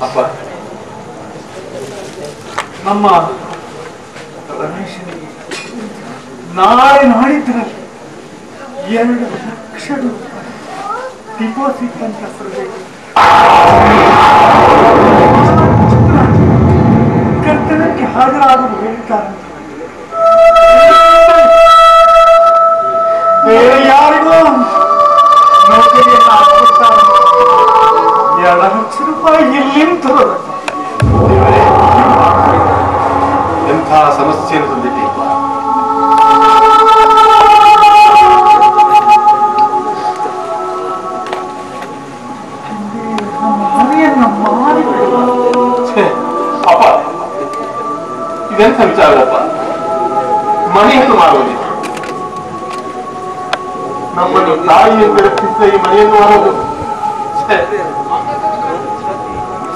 ಅಪ್ಪ, ನಮ್ಮ ರಮೇಶನಿಗೆ ನಾಳೆ ನಾಡಿದ್ರಲ್ಲಿ 2 ಲಕ್ಷ ರೂಪಾಯಿ ಡಿಪಾಸಿಟ್ ಅಂತ ತರಬೇಕು. ಕರ್ತವ್ಯಕ್ಕೆ ಹಾಜರಾಗಲು ಹೇಳಿದ್ದಾರೆ. ಬೇರೆ ಯಾರಿಗೂ ನೌಕರಿಯನ್ನು ಹಾಕ್ಬಿಡ್ತಾರೆ. 2 ಲಕ್ಷ ರೂಪಾಯಿ ಇಲ್ಲಿಂದ ಎಂಥ ಸಮಸ್ಯೆಯನ್ನು ತಂದಿದ್ದೀಪ. ಅಪ್ಪ, ಇದೆಂಥ ವಿಚಾರವಪ್ಪ? ಮನೆಯನ್ನು ಮಾಡುವುದಿಲ್ಲ. ನಮ್ಮನ್ನು ತಾಯಿಯಿಂದ ರಕ್ಷಿಸಿದ ಈ ಮನೆಯನ್ನು ಮಾಡೋದು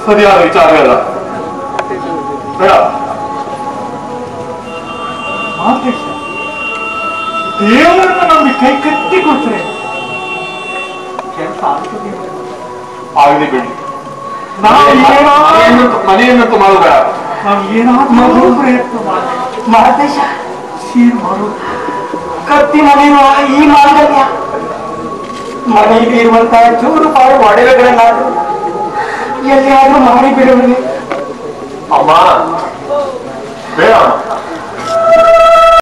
ಸರಿಯಾದ ವಿಚಾರವೇ ಅಲ್ಲ. ಬೇಡ. ದೇವರನ್ನ ನಮಗೆ ಕೈ ಕಟ್ಟಿ ಕೊಟ್ರೆ ಕೆಲಸ ಆಗಲಿ ಬಿಡಿ. ನಾವು ಮನೆಯನ್ನಂತೂ ಮಾಡೋದು ಬೇಡ. ನಾವು ಏನಾದ್ರೂ ಪ್ರಯತ್ನ ಮಹಾದೇಶ ಸೀರ್ ಮಾಡೋದು. ಕತ್ತಿ ಮನೆಯ ಈ ಮಾಂಗಲ್ಯ ಮನೆಯಲ್ಲಿ ಇರುವಂತಹ ಚೂರು ಪಾರು ಒಡವೆಗಳನ್ನಾದ್ರೂ ಎಲ್ಲಿಯಾದ್ರೂ ಮಾಡಿ ಬಿಡುವುದು. ಅಮ್ಮ,